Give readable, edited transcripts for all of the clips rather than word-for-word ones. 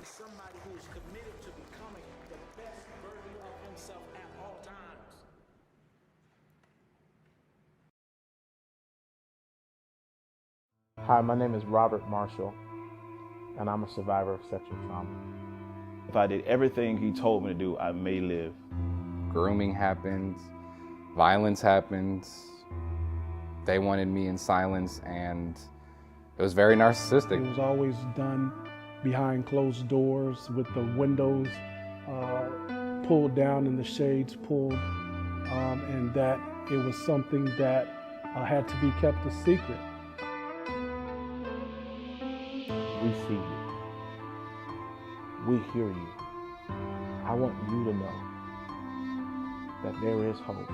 somebody who is committed to becoming the best version of himself at all times. Hi, my name is Robert Marshall, and I'm a survivor of sexual trauma. If I did everything he told me to do, I may live. Grooming happens, violence happens. They wanted me in silence, and it was very narcissistic. It was always done behind closed doors with the windows pulled down and the shades pulled, and that it was something that had to be kept a secret. We see you. We hear you. I want you to know that there is hope.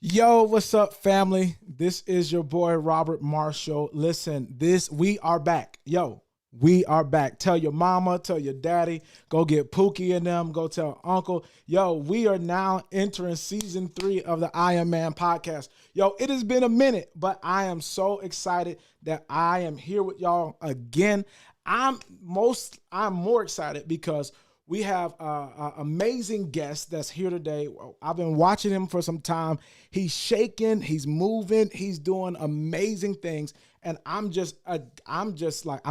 Yo, what's up, family? This is your boy Robert Marshall. Listen, we are back. Yo, we are back. Tell your mama, tell your daddy, go get Pookie and them, go tell uncle. Yo, we are now entering season 3 of the I Am Man podcast. Yo, it has been a minute, but I am so excited that I am here with y'all again. I'm more excited because we have an amazing guest that's here today. I've been watching him for some time. He's shaking, he's moving, he's doing amazing things. And I'm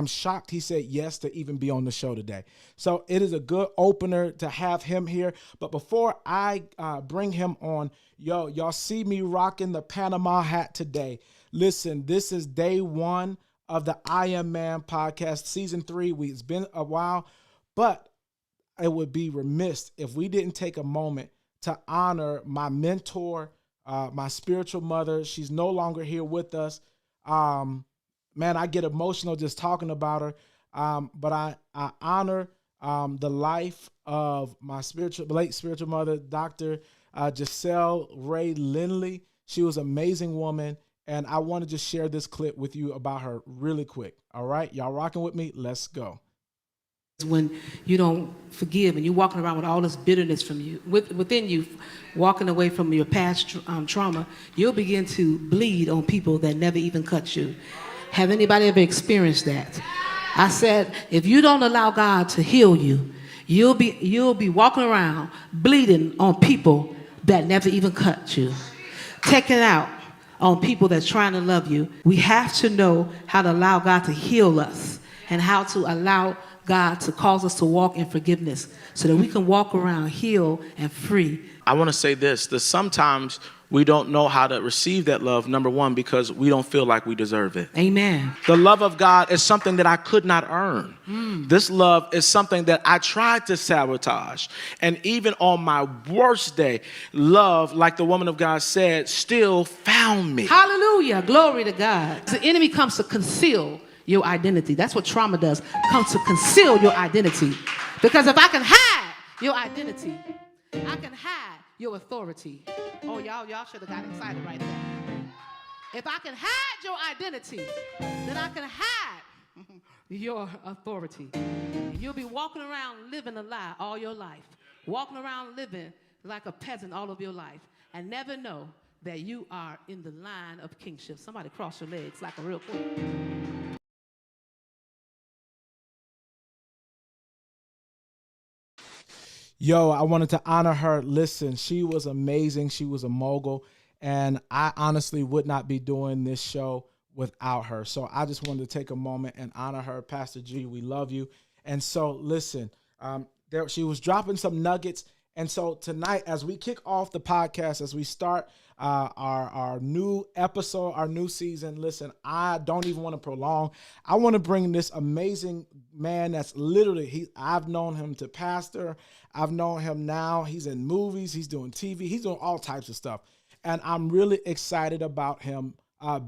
shocked he said yes to even be on the show today. So it is a good opener to have him here. But before I bring him on, y'all see me rocking the Panama hat today. Listen, this is day 1 of the I Am Man podcast, season 3. It's been a while, but it would be remiss if we didn't take a moment to honor my mentor, my spiritual mother. She's no longer here with us. Man, I get emotional just talking about her. But I honor the life of my late spiritual mother, Dr. Giselle Ray Lindley. She was an amazing woman, and I want to just share this clip with you about her really quick. All right, y'all rocking with me? Let's go. When you don't forgive and you're walking around with all this bitterness from you, within you, walking away from your past trauma, you'll begin to bleed on people that never even cut you. Have anybody ever experienced that? I said, if you don't allow God to heal you, you'll be walking around bleeding on people that never even cut you, taking out on people that's trying to love you. We have to know how to allow God to heal us and how to allow God to cause us to walk in forgiveness so that we can walk around healed and free. I want to say this, that sometimes we don't know how to receive that love, number one, because we don't feel like we deserve it. Amen. The love of God is something that I could not earn. This love is something that I tried to sabotage. And even on my worst day, love, like the woman of God said, still found me. Hallelujah. Glory to God. The enemy comes to conceal your identity. That's what trauma does. Comes to conceal your identity. Because if I can hide your identity, I can hide your authority. Oh, y'all should have got excited right there. If I can hide your identity, then I can hide your authority. And you'll be walking around living a lie all your life. Walking around living like a peasant all of your life and never know that you are in the line of kingship. Somebody cross your legs like a real queen. Yo, I wanted to honor her. Listen, she was amazing. She was a mogul. And I honestly would not be doing this show without her. So I just wanted to take a moment and honor her. Pastor G, we love you. And so listen, she was dropping some nuggets. And so tonight, as we kick off the podcast, as we start our new episode, our new season, listen, I don't even want to prolong. I want to bring this amazing man that's literally, I've known him to pastor. I've known him now. He's in movies. He's doing TV. He's doing all types of stuff. And I'm really excited about him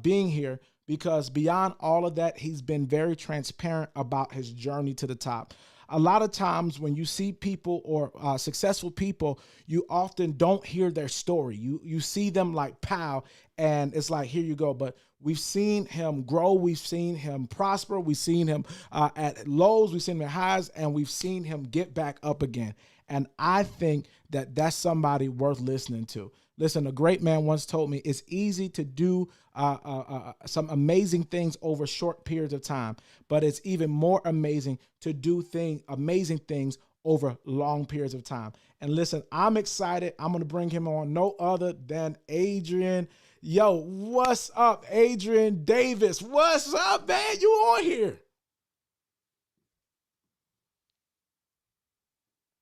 being here because beyond all of that, he's been very transparent about his journey to the top. A lot of times when you see people or successful people, you often don't hear their story. You see them like pow, and it's like, here you go. But we've seen him grow. We've seen him prosper. We've seen him at lows. We've seen him at highs, and we've seen him get back up again. And I think that that's somebody worth listening to. Listen, a great man once told me it's easy to do some amazing things over short periods of time, but it's even more amazing to do amazing things over long periods of time. And listen, I'm excited. I'm going to bring him on, no other than Adrian. Yo, what's up, Adrian Davis? What's up, man? You on here?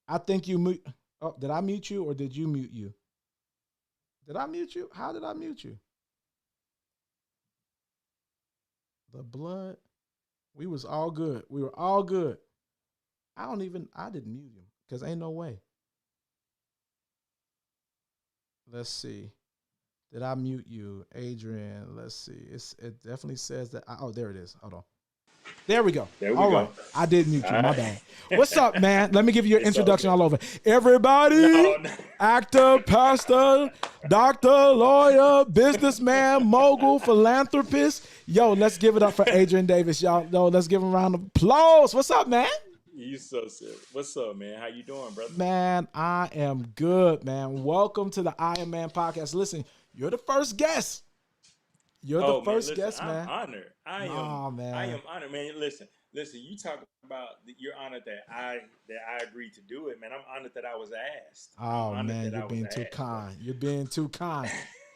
I think you mute. Oh, did I mute you or did you mute you? Did I mute you? How did I mute you? The blood. We was all good. We were all good. I didn't mute him because ain't no way. Let's see. Did I mute you, Adrian? Let's see. It definitely says that. Oh, there it is. Hold on. There we go. There we all go. right. I did mute you. All My right. bad. What's up, man? Let me give you an It's introduction all all over. Everybody, No. actor, pastor, doctor, lawyer, businessman, mogul, philanthropist. Yo, let's give it up for Adrian Davis, y'all. Yo, let's give him a round of applause. What's up, man? You so sick. What's up, man? How you doing, brother? Man, I am good, man. Welcome to the Iron Man podcast. Listen, you're the first guest. You're the first listen, guest, man. I'm honored. I am honored, man. Listen. You talk about you're honored that I agreed to do it, man. I'm honored that I was asked. Oh man, you're being too kind. You're being too kind.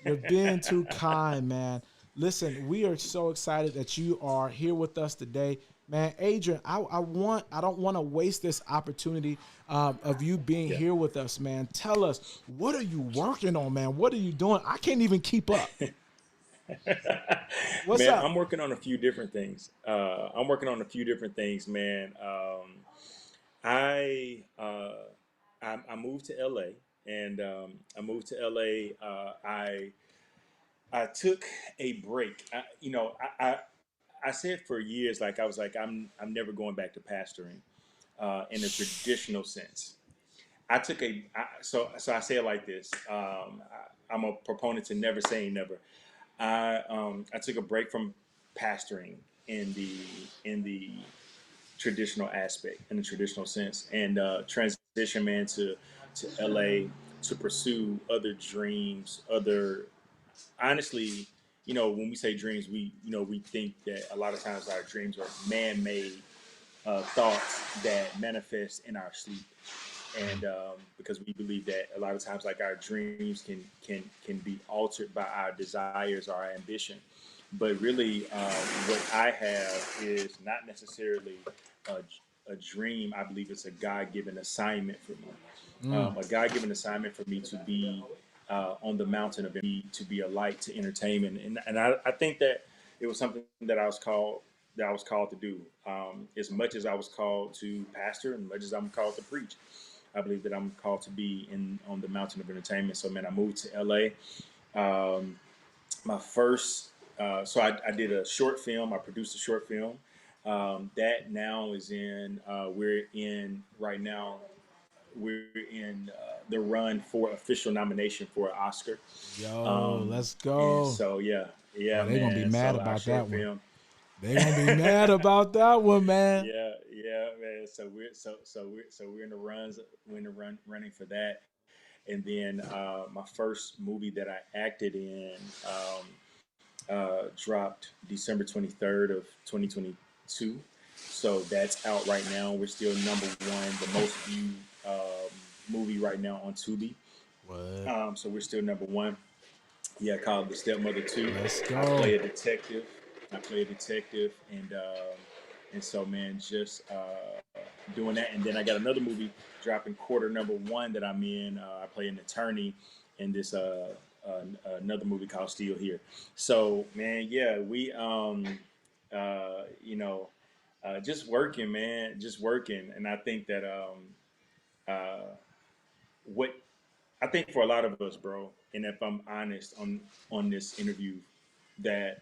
You're being too kind, man. Listen, we are so excited that you are here with us today, man. Adrian, I don't want to waste this opportunity of you being here with us, man. Tell us, what are you working on, man? What are you doing? I can't even keep up. What's man, up? I'm working on a few different things. Man. I moved to LA, and I took a break. I said for years, like I was like, I'm never going back to pastoring in a traditional sense. So I say it like this. I'm a proponent to never saying never. I took a break from pastoring in the traditional aspect, in the traditional sense, and transition, man, to LA to pursue other dreams, honestly, when we say dreams, we think that a lot of times our dreams are man-made thoughts that manifest in our sleep, and because we believe that a lot of times, like, our dreams can be altered by our desires or our ambition. But really, what I have is not necessarily a dream. I believe it's a God-given assignment for me. A God-given assignment for me to be on the mountain of to be a light to entertainment, and I think that it was something that I was called to do. As much as I was called to pastor, and as much as I'm called to preach, I believe that I'm called to be on the mountain of entertainment. So, man, I moved to LA. My first, so I did a short film. I produced a short film that now is we're in right now. We're in the run for official nomination for an Oscar. Yo, let's go. And so yeah, Oh, they're gonna be man. mad So our about that short one. film. They're gonna be mad about that one, man. Yeah, man. So we're in the running for that. And then my first movie that I acted in dropped December 23rd of 2022. So that's out right now. We're still number one, the most viewed movie right now on Tubi. What? So we're still number one. Yeah, called The Stepmother 2. Let's go. I play a detective. And so, man, just doing that. And then I got another movie dropping quarter number one that I'm in. I play an attorney in this another movie called Still Here. So, man, yeah, we just working, man, just working. And I think that what I think for a lot of us, bro, and if I'm honest on this interview, that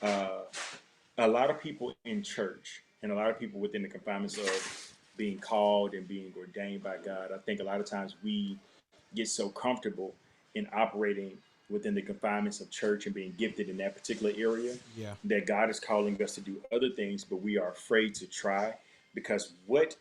a lot of people in church and a lot of people within the confinements of being called and being ordained by God, I think a lot of times we get so comfortable in operating within the confinements of church and being gifted in that particular area, that God is calling us to do other things, but we are afraid to try, because what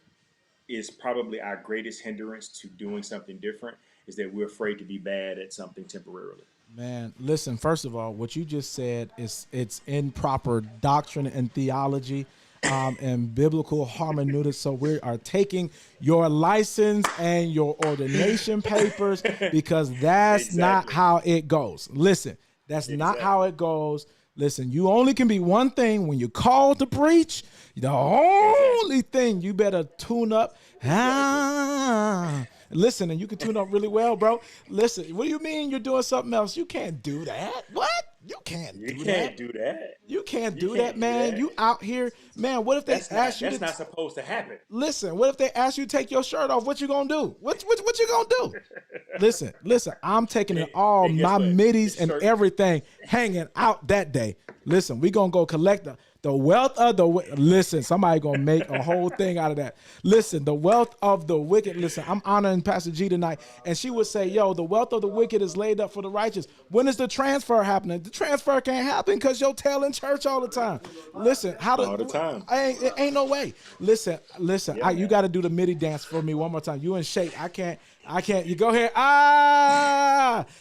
is probably our greatest hindrance to doing something different is that we're afraid to be bad at something temporarily. Man, listen, first of all, what you just said is it's in proper doctrine and theology and biblical hermeneutics. So we are taking your license and your ordination papers because that's not how it goes. Listen, that's not how it goes. Listen, you only can be one thing when you're called to preach. The only thing you better tune up. Listen, and you can tune up really well, bro. Listen, what do you mean you're doing something else? You can't do that. What? You can't do that. You can't do that. You can't do that, man. You out here, man. What if they ask you? That's not supposed to happen. Listen, what if they ask you to take your shirt off? What you gonna do? What you gonna do? Listen. I'm taking it all, my middies and everything hanging out that day. Listen, we gonna go collect the wealth of the listen. Somebody gonna make a whole thing out of that. Listen, the wealth of the wicked. Listen, I'm honoring Pastor G tonight, and she would say, "Yo, the wealth of the wicked is laid up for the righteous." When is the transfer happening? The transfer can't happen because you're telling church all the time. Listen, all the time. Ain't no way. Listen. Yeah, You got to do the MIDI dance for me one more time. You in shape? I can't. You go here.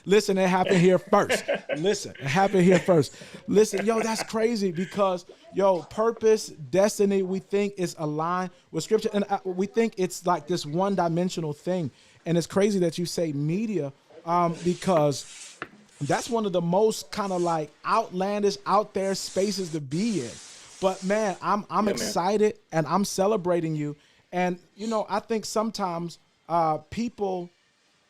Listen, it happened here first. Listen, it happened here first. Listen, yo, that's crazy because, yo, purpose, destiny, we think is aligned with scripture. And we think it's like this one-dimensional thing. And it's crazy that you say media because that's one of the most kind of like outlandish, out there spaces to be in. But, man, I'm excited and I'm celebrating you. And, you know, I think sometimes people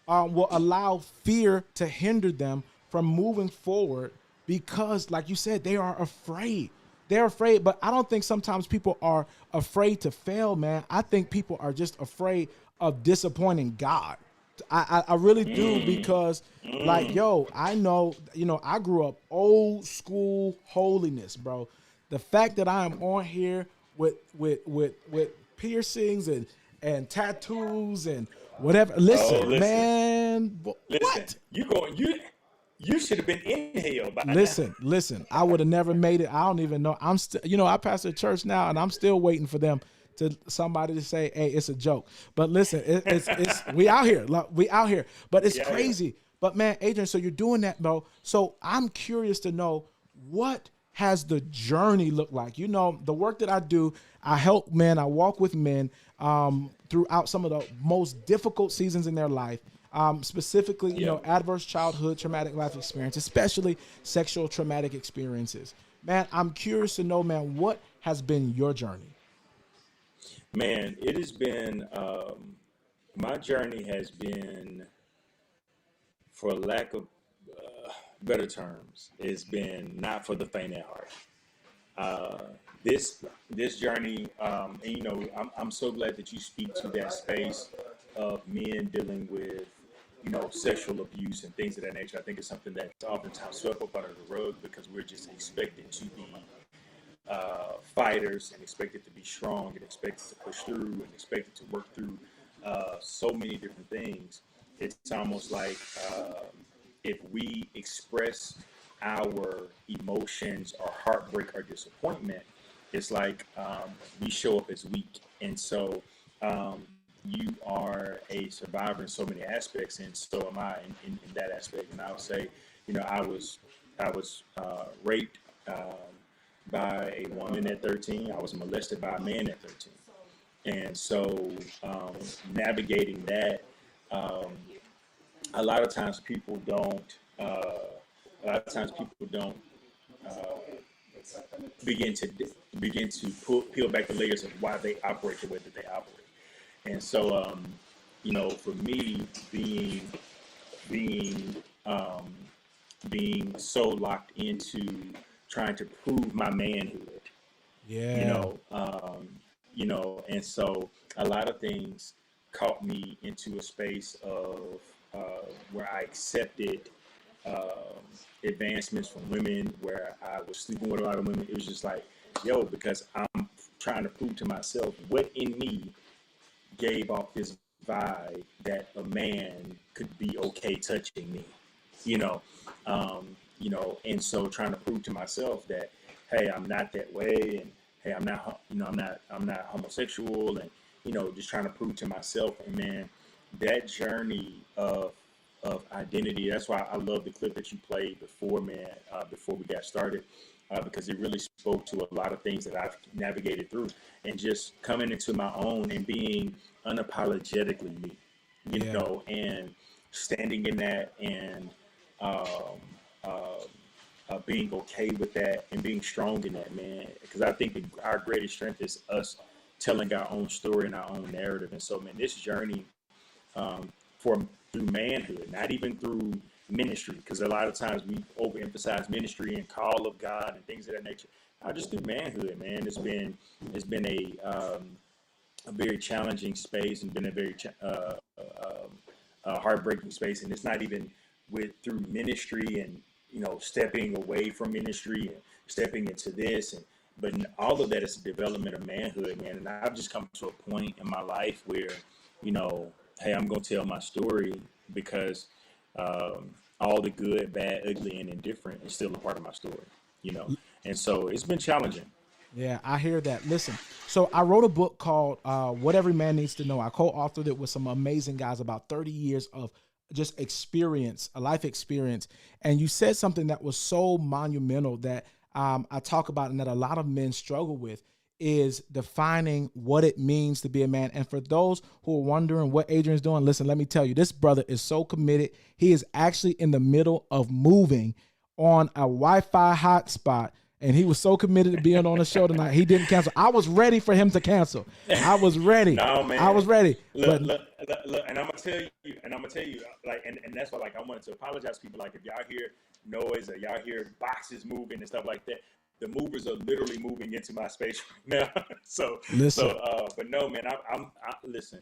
will allow fear to hinder them from moving forward because, like you said, they are afraid. They're afraid, but I don't think sometimes people are afraid to fail, man. I think people are just afraid of disappointing God. I really do because, like, yo, I know, you know, I grew up old school holiness, bro. The fact that I am on here with piercings and tattoos and whatever. Listen, man. What? You should have been in hell by now. Listen. I would have never made it. I don't even know. I'm still, you know, I pastor a church now, and I'm still waiting for somebody to say, "Hey, it's a joke." But listen, it's we out here. We out here. But it's crazy. But man, Adrian, so you're doing that, bro. So I'm curious to know, what has the journey looked like? You know, the work that I do, I help men, I walk with men throughout some of the most difficult seasons in their life. Specifically, you know, adverse childhood, traumatic life experience, especially sexual traumatic experiences. Man, I'm curious to know, man, what has been your journey? Man, it has been, my journey has been, for lack of better terms, it's been not for the faint at heart. This journey, and you know, I'm so glad that you speak to that space of men dealing with, you know, sexual abuse and things of that nature. I think it's something that's oftentimes swept up under the rug because we're just expected to be fighters and expected to be strong and expected to push through and expected to work through so many different things. It's almost like if we express our emotions or heartbreak or disappointment, it's like we show up as weak. And so you are a survivor in so many aspects, and so am I in that aspect. And I would say, you know, I was raped by a woman at 13. I was molested by a man at 13. And so navigating that, a lot of times people don't begin to peel back the layers of why they operate the way that they operate. And so, you know, for me, being so locked into trying to prove my manhood, you know, and so a lot of things caught me into a space of where I accepted advancements from women, where I was sleeping with a lot of women. It was just like, yo, because I'm trying to prove to myself what in me gave off this vibe that a man could be okay touching me, you know, and so trying to prove to myself that, hey, I'm not that way, and hey, I'm not homosexual, and just trying to prove to myself. And man, that journey of identity. That's why I love the clip that you played before, man, before we got started, because it really spoke to a lot of things that I've navigated through, and just coming into my own and being unapologetically me, and standing in that, and being okay with that, and being strong in that, man. Because I think our greatest strength is us telling our own story and our own narrative. And so, man, this journey through manhood, not even through ministry, because a lot of times we overemphasize ministry and call of God and things of that nature. Just through manhood, man, it's been a very challenging space, and been a very heartbreaking space. And it's not even through ministry and stepping away from ministry and stepping into this, but all of that is a development of manhood, man. And I've just come to a point in my life where, hey, I'm going to tell my story, because all the good, bad, ugly, and indifferent is still a part of my story, And so it's been challenging. Yeah, I hear that. Listen, so I wrote a book called What Every Man Needs to Know. I co-authored it with some amazing guys, about 30 years of just experience, a life experience. And you said something that was so monumental that I talk about, and that a lot of men struggle with, is defining what it means to be a man. And for those who are wondering what Adrian's doing, listen, let me tell you, this brother is so committed. He is actually in the middle of moving on a Wi-Fi hotspot, and he was so committed to being on the show tonight. He didn't cancel. I was ready for him to cancel. I was ready. No, man. I was ready. Look, and I'm gonna tell you, like, and that's why, like, I wanted to apologize to people. Like, if y'all hear noise or y'all hear boxes moving and stuff like that, the movers are literally moving into my space right now. But no, man, listen.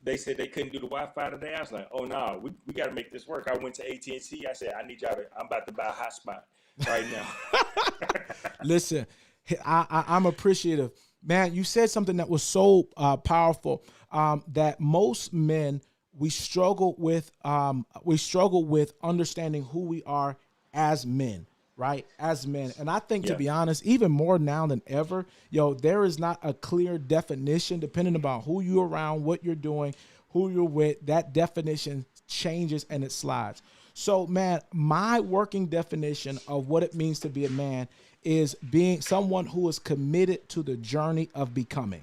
They said they couldn't do the Wi-Fi today. I was like, oh no, we got to make this work. I went to AT&T. I said, I need y'all I'm about to buy a hotspot right now. Listen, I'm appreciative, man. You said something that was so powerful, that most men, we struggle with understanding who we are as men. Right, as men. And I think, to be honest, even more now than ever, there is not a clear definition, depending upon who you're around, what you're doing, who you're with. That definition changes and it slides. So, man, my working definition of what it means to be a man is being someone who is committed to the journey of becoming.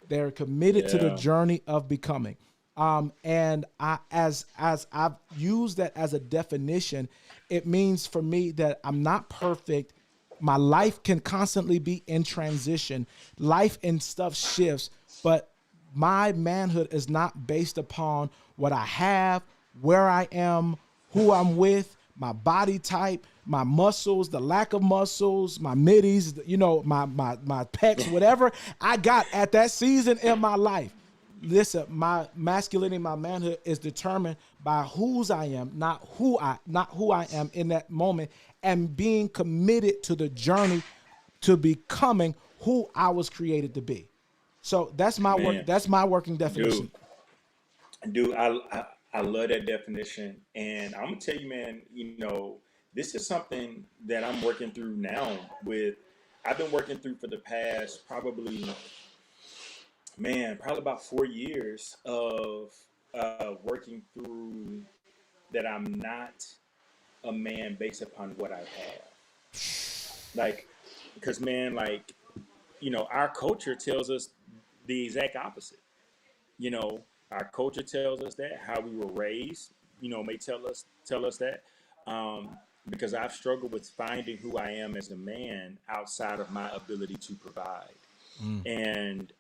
They're committed to the journey of becoming. And as I've used that as a definition, it means for me that I'm not perfect. My life can constantly be in transition. Life and stuff shifts, but my manhood is not based upon what I have, where I am, who I'm with, my body type, my muscles, the lack of muscles, my middies, my pecs, whatever I got at that season in my life. Listen, my masculinity, my manhood is determined by whose I am, not who I am in that moment, and being committed to the journey to becoming who I was created to be. So that's my work. That's my working definition. Dude, I love that definition, and I'm gonna tell you, man. This is something that I'm working through now. I've been working through for the past probably about 4 years of working through that I'm not a man based upon what I have. Like, because, man, like, our culture tells us the exact opposite. Our culture tells us that, how we were raised, may tell us that. Because I've struggled with finding who I am as a man outside of my ability to provide. And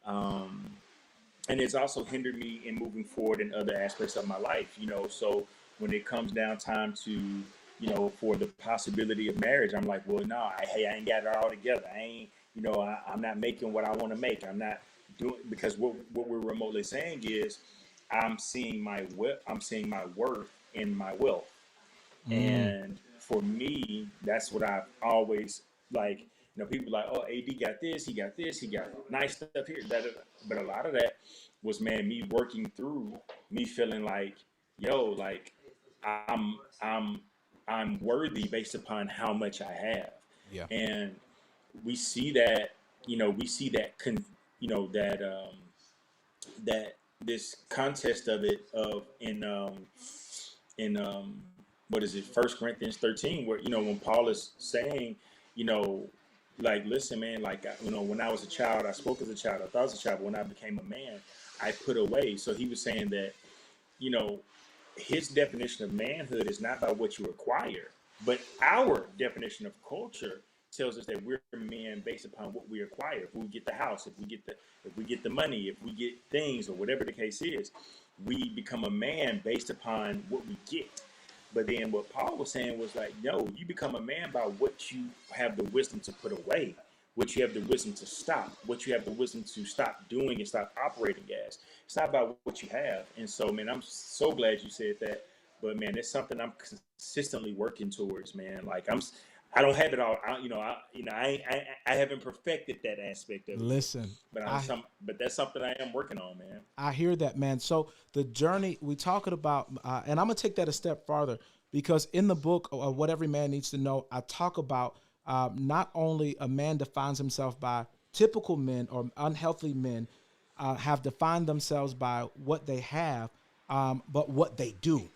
it's also hindered me in moving forward in other aspects of my life, so when it comes down time to, for the possibility of marriage, I'm like, well, no, I ain't got it all together. I ain't, I'm not making what I want to make. I'm not doing, because what we're remotely saying is I'm seeing my worth in my wealth. And for me, that's what I've always, like, people like, oh, AD got this, he got nice stuff here, but a lot of that was, man, me working through, me feeling like, like, I'm worthy based upon how much I have. Yeah. And we see that, that this contest of it in what is it, 1 Corinthians 13, where when Paul is saying, you know like, listen, man, like, when I was a child, I spoke as a child, I thought as a child, but when I became a man, I put away. So he was saying that, you know his definition of manhood is not by what you acquire, but our definition of culture tells us that we're men based upon what we acquire. If we get the house, if we get the money, if we get things, or whatever the case is, we become a man based upon what we get. But then what Paul was saying was like, no, you become a man by what you have the wisdom to put away, what you have the wisdom to stop, what you have the wisdom to stop doing and stop operating as. It's not about what you have. And so, man, I'm so glad you said that. But man, it's something I'm consistently working towards, man. Like, I don't have it all. I haven't perfected that aspect of it. Listen, but but that's something I am working on, man. I hear that, man. So the journey we talking about, and I'm gonna take that a step farther, because in the book of What Every Man Needs to Know, I talk about not only a man defines himself by typical men or unhealthy men have defined themselves by what they have, but what they do,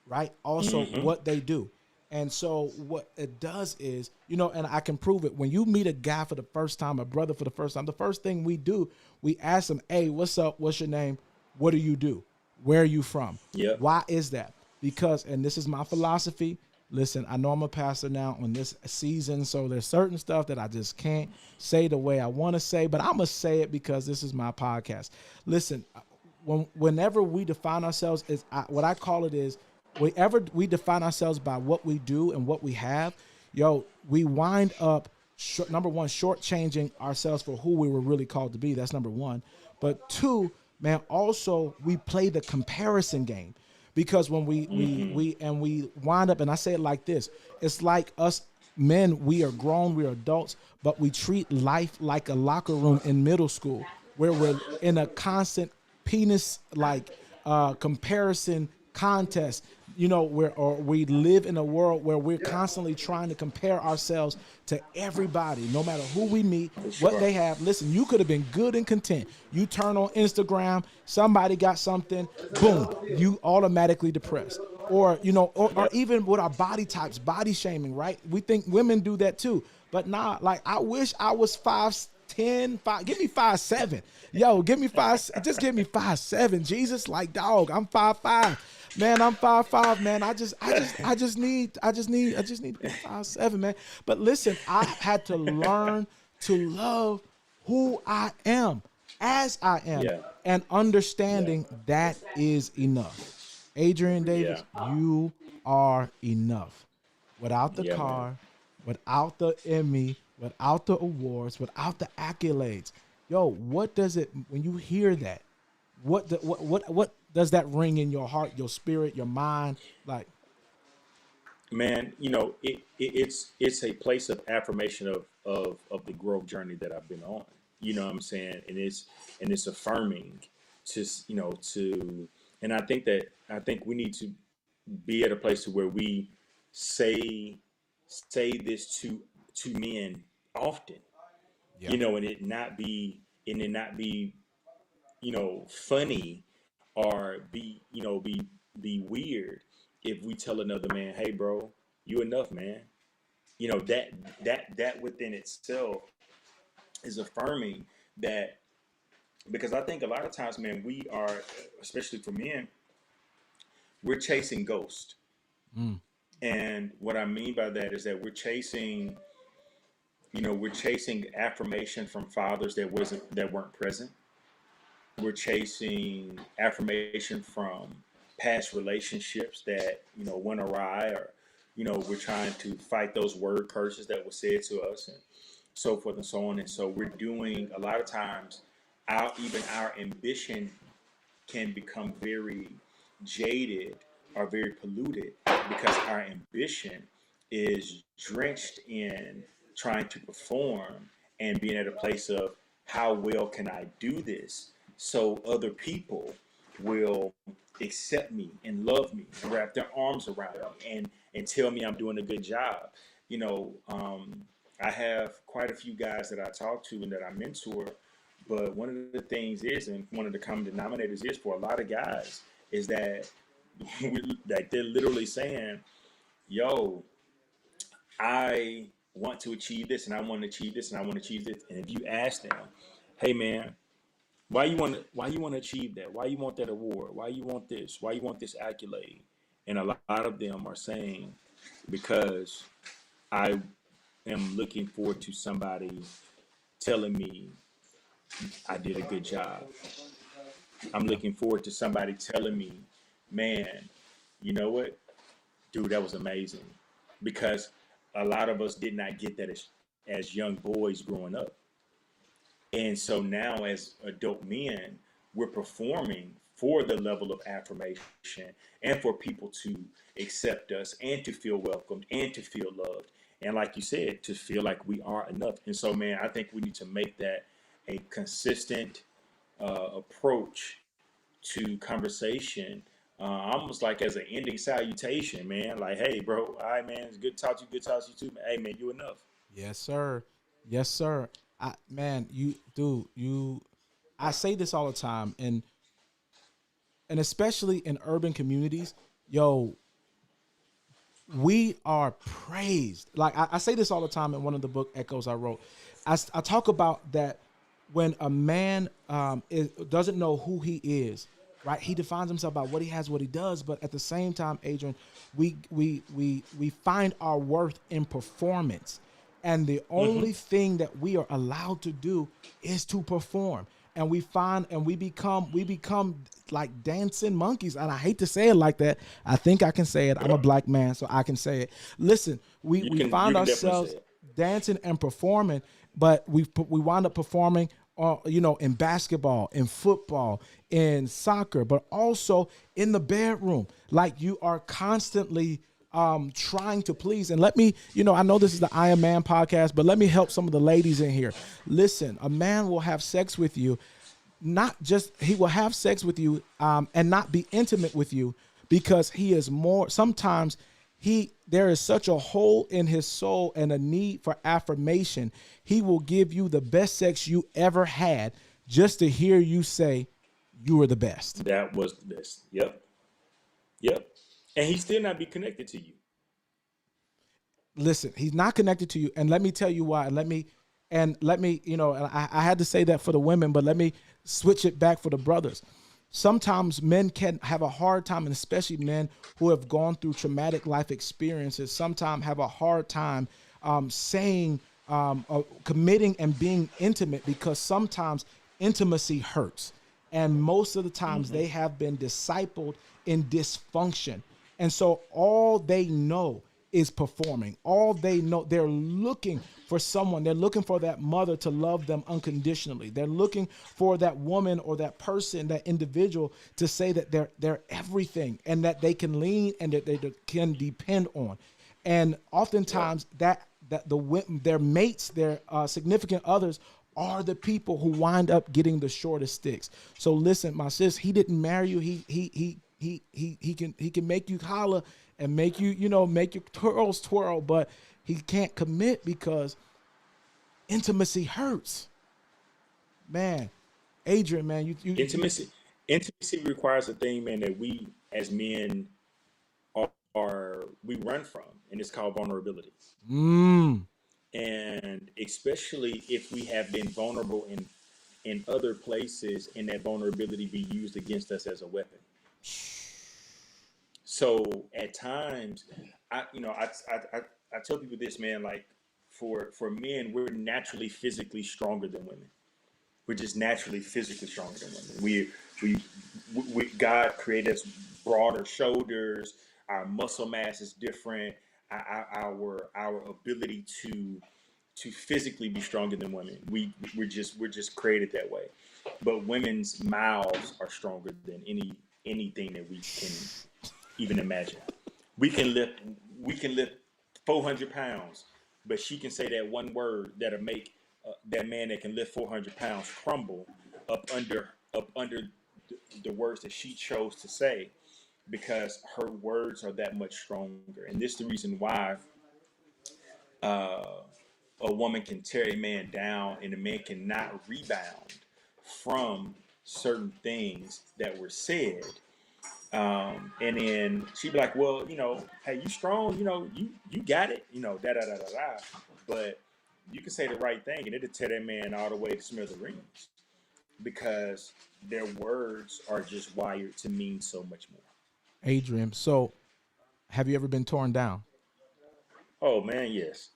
right? Also, what they do. And so what it does is, and I can prove it. When you meet a guy for the first time, a brother for the first time, the first thing we do, we ask them, hey, what's up? What's your name? What do you do? Where are you from? Yeah. Why is that? Because, and this is my philosophy. Listen, I know I'm a pastor now on this season, so there's certain stuff that I just can't say the way I want to say, but I'm going to say it because this is my podcast. Listen, whenever we define ourselves, what I call it is, whenever we define ourselves by what we do and what we have, we wind up, number one, shortchanging ourselves for who we were really called to be. That's number one. But two, man, also we play the comparison game, because when we wind up, and I say it like this, it's like us men, we are grown, we are adults, but we treat life like a locker room in middle school, where we're in a constant penis comparison contest, we live in a world where we're constantly trying to compare ourselves to everybody, no matter who we meet, what they have. Listen, you could have been good and content. You turn on Instagram, somebody got something, boom, you automatically depressed. Or even with our body types, body shaming, right? We think women do that too. But nah, like, I wish I was 5'10", give me 5'7". Yo, give me 5, just give me 5'7". Jesus, like, dog, I'm 5'5". Man, I'm 5'5", man. I just need to be 5'7", man. But listen, I had to learn to love who I am as I am, and understanding that is enough. Adrian Davis, you are enough. Without the car, without the Emmy, without the awards, without the accolades. Yo, what does it, when you hear that, what does that ring in your heart, your spirit, your mind? Like, man, it's a place of affirmation of the growth journey that I've been on. You know what I'm saying? And it's affirming and I think we need to be at a place to where we say this to men often. And it not be funny, or be weird if we tell another man, hey bro, you enough, man. That within itself is affirming that, because I think a lot of times, man, we are, especially for men, we're chasing ghosts. And what I mean by that is that we're chasing affirmation from fathers that weren't present. We're chasing affirmation from past relationships that went awry, or we're trying to fight those word curses that were said to us, and so forth and so on. And so we're doing, a lot of times, our ambition can become very jaded or very polluted, because our ambition is drenched in trying to perform and being at a place of, how well can I do this so other people will accept me and love me and wrap their arms around me and tell me I'm doing a good job. I have quite a few guys that I talk to and that I mentor But one of the things is, and one of the common denominators is for a lot of guys, is that like they're literally saying, yo, I want to achieve this and I want to achieve this and I want to achieve this. And if you ask them, hey man, why you want to achieve that? Why you want that award? Why you want this? Why you want this accolade? And a lot of them are saying, because I am looking forward to somebody telling me I did a good job. I'm looking forward to somebody telling me, man, you know what? Dude, that was amazing. Because a lot of us did not get that as young boys growing up. And so now as adult men, we're performing for the level of affirmation and for people to accept us and to feel welcomed and to feel loved. And like you said, to feel like we are enough. And so, man, I think we need to make that a consistent approach to conversation, almost like as an ending salutation, man. Like, hey, bro, all right, man, it's good to talk to you. Good to talk to you too, man. Hey, man, you enough. Yes, sir. Yes, sir. I say this all the time, and especially in urban communities, yo, we are praised. Like I say this all the time in one of the book Echoes I wrote. I talk about that when a man doesn't know who he is, right? He defines himself by what he has, what he does. But at the same time, Adrian, we find our worth in performance. And the only thing that we are allowed to do is to perform. And we become like dancing monkeys. And I hate to say it like that. I think I can say it. I'm a black man, so I can say it. Listen, we find ourselves dancing and performing, but we wind up performing, in basketball, in football, in soccer, but also in the bedroom. Like you are constantly trying to please. And let me, I know this is the I Am Man podcast, but let me help some of the ladies in here. Listen, a man will have sex with you, he will have sex with you and not be intimate with you because he is more, sometimes there is such a hole in his soul and a need for affirmation. He will give you the best sex you ever had just to hear you say you were the best. That was the best. Yep. And he still not be connected to you. Listen, he's not connected to you. And let me tell you why. Let me, and I had to say that for the women, but let me switch it back for the brothers. Sometimes men can have a hard time, and especially men who have gone through traumatic life experiences, sometimes have a hard time committing and being intimate, because sometimes intimacy hurts. And most of the times they have been discipled in dysfunction. And so all they know is performing. All they know, they're looking for someone. They're looking for that mother to love them unconditionally. They're looking for that woman or that person, that individual, to say that they're everything and that they can lean and that they can depend on. And oftentimes that their mates, their significant others, are the people who wind up getting the shortest sticks. So listen, my sis, he didn't marry you. He can make you holler and make you, make your twirls twirl, but he can't commit because intimacy hurts. Man, Adrian, man, you Intimacy requires a thing, man, that we as men we run from, and it's called vulnerability. And especially if we have been vulnerable in other places, and that vulnerability be used against us as a weapon. So at times, I tell people this, man, like for men, we're naturally physically stronger than women. We're just naturally physically stronger than women. We God created us broader shoulders. Our muscle mass is different. Our ability to physically be stronger than women. We're just created that way. But women's mouths are stronger than anything that we can even imagine. We can lift 400 pounds, but she can say that one word that'll make that man that can lift 400 pounds crumble up under the words that she chose to say, because her words are that much stronger. And this is the reason why a woman can tear a man down and a man cannot rebound from certain things that were said. And then she'd be like, well, hey, you strong, you got it, da da da da da. But you can say the right thing and it'll tear that man all the way to smithereens because their words are just wired to mean so much more. Adrian, so have you ever been torn down? Oh man, yes.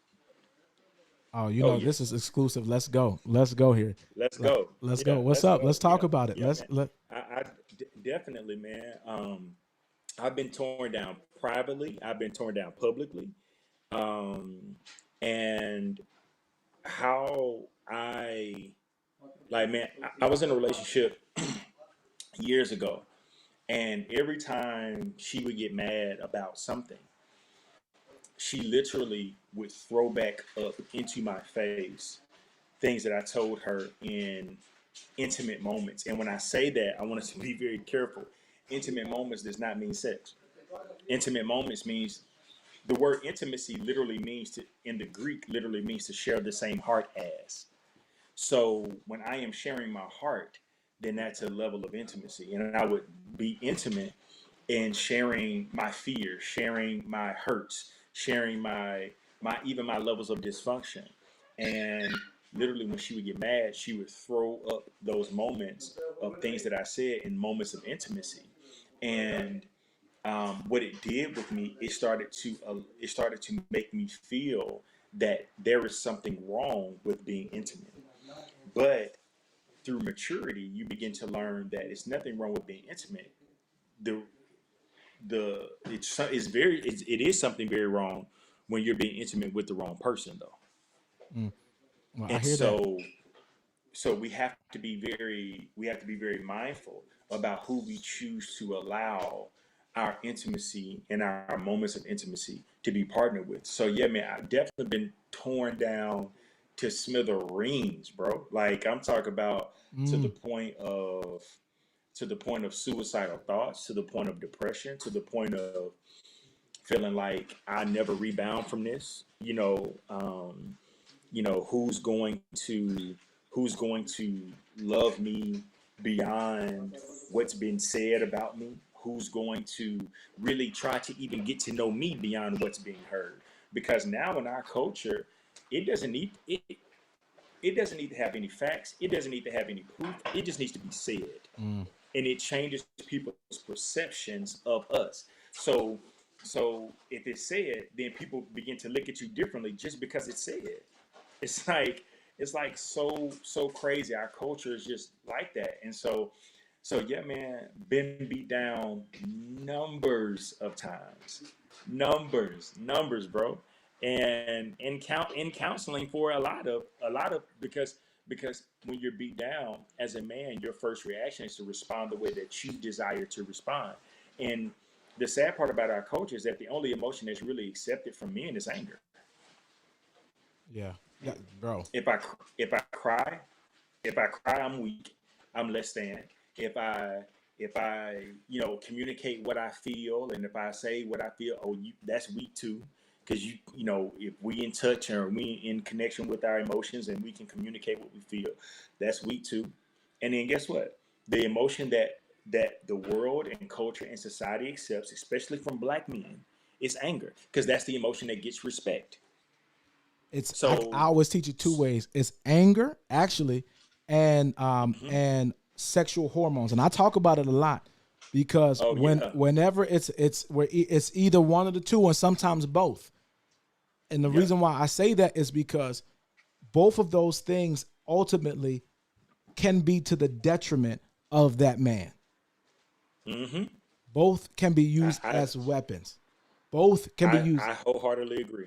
Oh, Yeah. this is exclusive. Let's go. Let's go here. Let's go. Let's Yeah, go. What's let's up? go. Let's talk Yeah. about it. Yeah, man. Let. Definitely, man. I've been torn down privately. I've been torn down publicly. And how man, I was in a relationship years ago, and every time she would get mad about something, she literally would throw back up into my face things that I told her in intimate moments. And when I say that, I want us to be very careful. Intimate moments does not mean sex. Intimate moments means the word intimacy literally means in the Greek, literally means to share the same heart as. So when I am sharing my heart, then that's a level of intimacy. And I would be intimate in sharing my fears, sharing my hurts, sharing my even my levels of dysfunction. And literally when she would get mad, she would throw up those moments of things that I said in moments of intimacy. And what it did with me, it started to make me feel that there is something wrong with being intimate. But through maturity, you begin to learn that it's nothing wrong with being intimate. It is something very wrong when you're being intimate with the wrong person, though. Well, I And hear that. so we have to be very mindful about who we choose to allow our intimacy and our moments of intimacy to be partnered with. So yeah, man, I've definitely been torn down to smithereens, bro. Like I'm talking about to the point of suicidal thoughts, to the point of depression, to the point of feeling like I never rebound from this. Who's going to love me beyond what's been said about me? Who's going to really try to even get to know me beyond what's being heard? Because now in our culture, it doesn't need to have any facts. It doesn't need to have any proof. It just needs to be said. And it changes people's perceptions of us. So if it's said, then people begin to look at you differently just because it's said. It's like so crazy. Our culture is just like that. And so yeah, man, been beat down numbers of times. Numbers, bro. And in counseling for a lot of because when you're beat down as a man, your first reaction is to respond the way that you desire to respond. And the sad part about our culture is that the only emotion that's really accepted from men is anger. Yeah, bro. If I cry, I'm weak. I'm less than. If I communicate what I feel, and if I say what I feel, that's weak too. Because if we in touch or we in connection with our emotions and we can communicate what we feel, that's weak too. And then guess what? The emotion that the world and culture and society accepts, especially from black men, is anger. Because that's the emotion that gets respect. I always teach it two ways. It's anger, actually, and sexual hormones, and I talk about it a lot because whenever it's either one of the two, and sometimes both. And the reason why I say that is because both of those things ultimately can be to the detriment of that man. Mm-hmm. Both can be used as weapons. Both can be used. I wholeheartedly agree.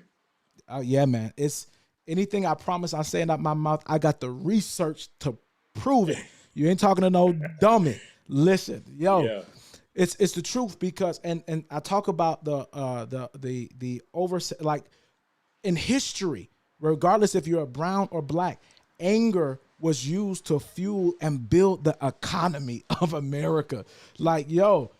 Yeah, man. It's anything I promise I say out my mouth. I got the research to prove it. You ain't talking to no dummy. Listen, yo, it's the truth because and I talk about the oversight, like in history, regardless if you're a brown or black, anger was used to fuel and build the economy of America. Like, yo,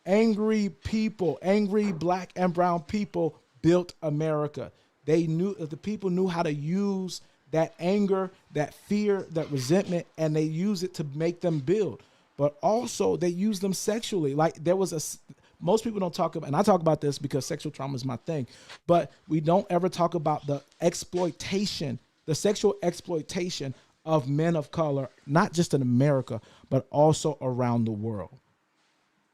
angry people, angry black and brown people built America. They knew the people knew how to use that anger, that fear, that resentment, and they use it to make them build. But also they use them sexually. Like there was most people don't talk about, and I talk about this because sexual trauma is my thing, but we don't ever talk about the exploitation, the sexual exploitation of men of color, not just in America, but also around the world.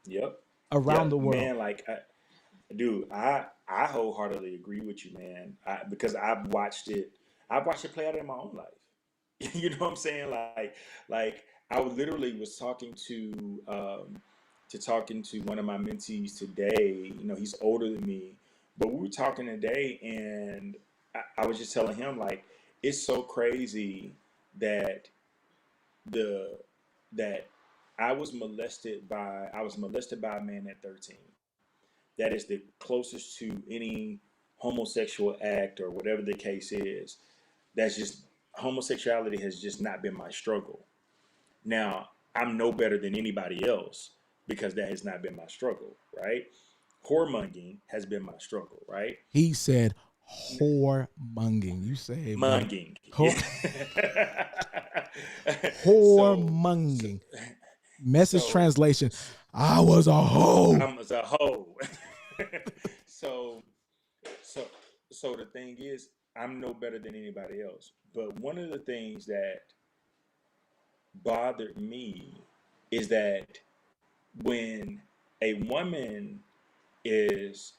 Yep. Around the world. Man, like, I wholeheartedly agree with you, man. Because I've watched it play out in my own life. You know what I'm saying? Like I literally was talking to one of my mentees today. You know, he's older than me, but we were talking today, and I was just telling him, like, it's so crazy that that I was molested by a man at 13. That is the closest to any homosexual act or whatever the case is. That's just, homosexuality has just not been my struggle. Now, I'm no better than anybody else because that has not been my struggle, right? Whoremongering has been my struggle, right? He said whoremongering. You say Monging. Whoremongering. Message translation. I was a hoe. I was a hoe. So the thing is, I'm no better than anybody else. But one of the things that bothered me is that when a woman is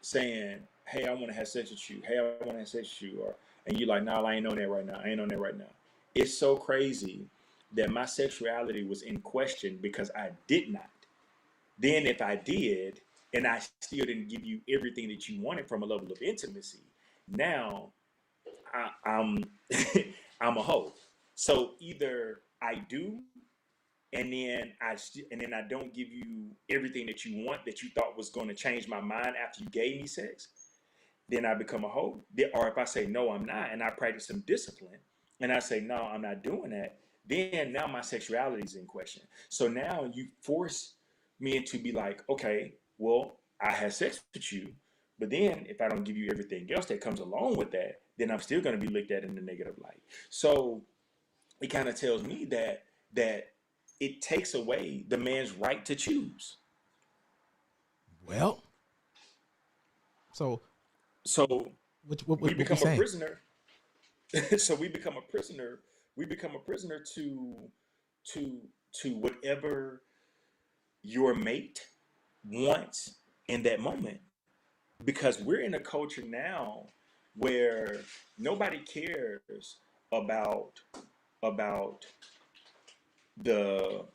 saying, "Hey, I want to have sex with you. Hey, I want to have sex with you," and you're like, "No, I ain't on that right now. I ain't on that right now." It's so crazy that my sexuality was in question because I did not. Then if I did, and I still didn't give you everything that you wanted from a level of intimacy, now I'm I'm a hoe. So either I do, and then I don't give you everything that you want, that you thought was going to change my mind after you gave me sex, then I become a hoe. Or if I say no, I'm not, and I practice some discipline, and I say no, I'm not doing that, then now my sexuality is in question. So now you force me to be like, okay, well, I had sex with you, but then if I don't give you everything else that comes along with that, then I'm still going to be looked at in the negative light. So it kind of tells me that it takes away the man's right to choose. Well, so what we become saying? a prisoner. So we become a prisoner. We become a prisoner to whatever your mate wants in that moment, because we're in a culture now where nobody cares about the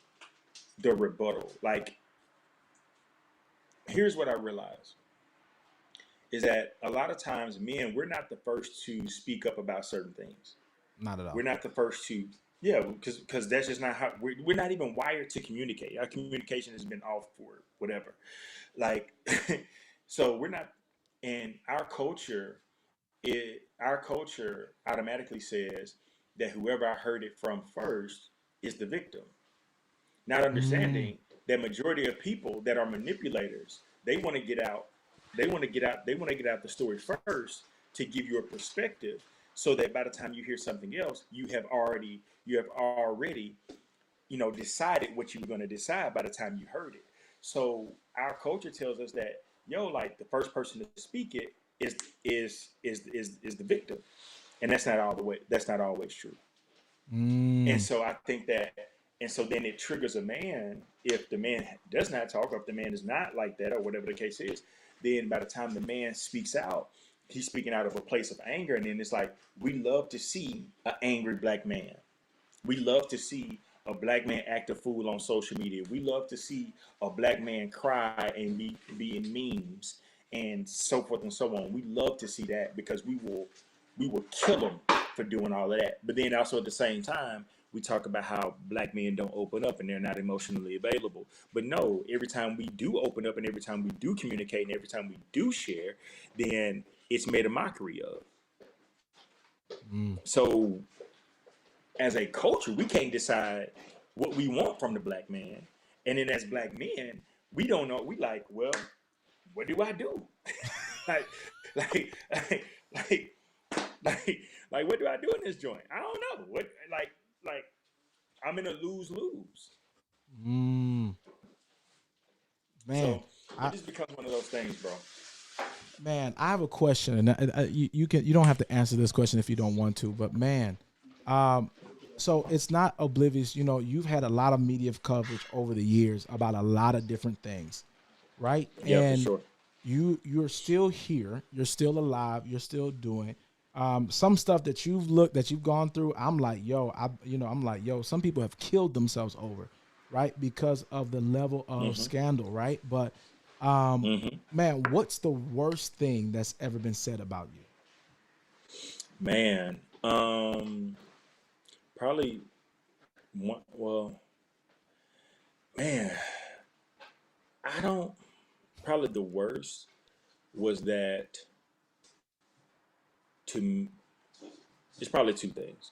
rebuttal. Like, here's what I realize is that a lot of times men, we're not the first to speak up about certain things. Not at all. We're not the first to, because that's just not how we're not even wired to communicate. Our communication has been off for whatever. Like, so we're not, and our culture automatically says that whoever I heard it from first is the victim. Not understanding that majority of people that are manipulators, they want to get out the story first to give you a perspective, so that by the time you hear something else, you have already decided what you were going to decide by the time you heard it. So our culture tells us that, like, the first person to speak it is the victim, and that's not always true. And so I think that, and so then it triggers a man. If the man does not talk, or if the man is not like that, or whatever the case is, then by the time the man speaks out, he's speaking out of a place of anger. And then it's like, we love to see an angry black man. We love to see a black man act a fool on social media. We love to see a black man cry and be in memes and so forth and so on. We love to see that because we will kill them for doing all of that. But then also at the same time, we talk about how black men don't open up and they're not emotionally available. But no, every time we do open up and every time we do communicate and every time we do share, then it's made a mockery of. So as a culture, we can't decide what we want from the black man. And then as black men, we don't know. We like, well, what do I do? like Like what do I do in this joint? I don't know. What like I'm in a lose-lose. Mm, man, So it I just becomes one of those things, bro. man, I have a question, and you don't have to answer this question if you don't want to, but man, um, so it's not oblivious. You know, you've had a lot of media coverage over the years about a lot of different things, right? Yeah, for And sure. you're still here, you're still alive, you're still doing some stuff that you've gone through. I'm like, yo, I'm like, yo, some people have killed themselves over, right, because of the level of Hmm. scandal, right? But um, Hmm. man, what's the worst thing that's ever been said about you? Man, probably one. Well, man, I don't. Probably the worst was that to. It's probably two things.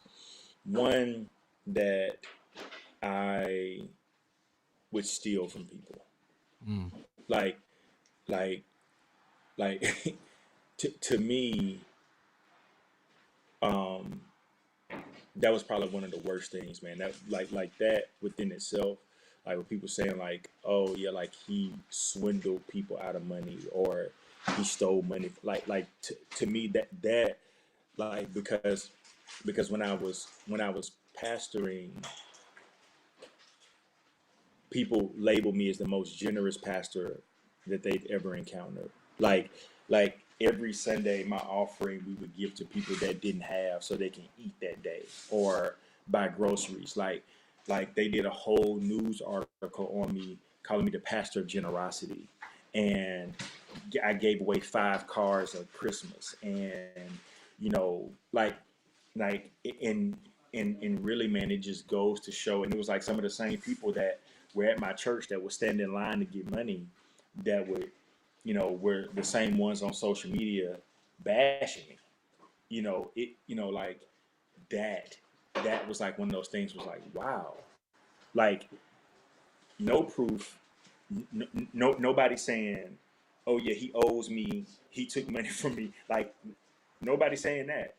One, that I would steal from people. Mm, Like, like, like, to me, um, that was probably one of the worst things, man. That like that within itself, like with people saying like, oh yeah, like he swindled people out of money or he stole money. To me that like because when I was pastoring, people labeled me as the most generous pastor that they've ever encountered. Like every Sunday, my offering we would give to people that didn't have, so they can eat that day or buy groceries. Like they did a whole news article on me, calling me the pastor of generosity, and I gave away 5 cars of Christmas, and you know, like and really, man, it just goes to show. And it was like some of the same people that were at my church that would stand in line to get money, that would, were the same ones on social media bashing me. Like that. That was like one of those things. Was like, wow, like no proof, nobody saying, oh yeah, he owes me, he took money from me. Like nobody saying that.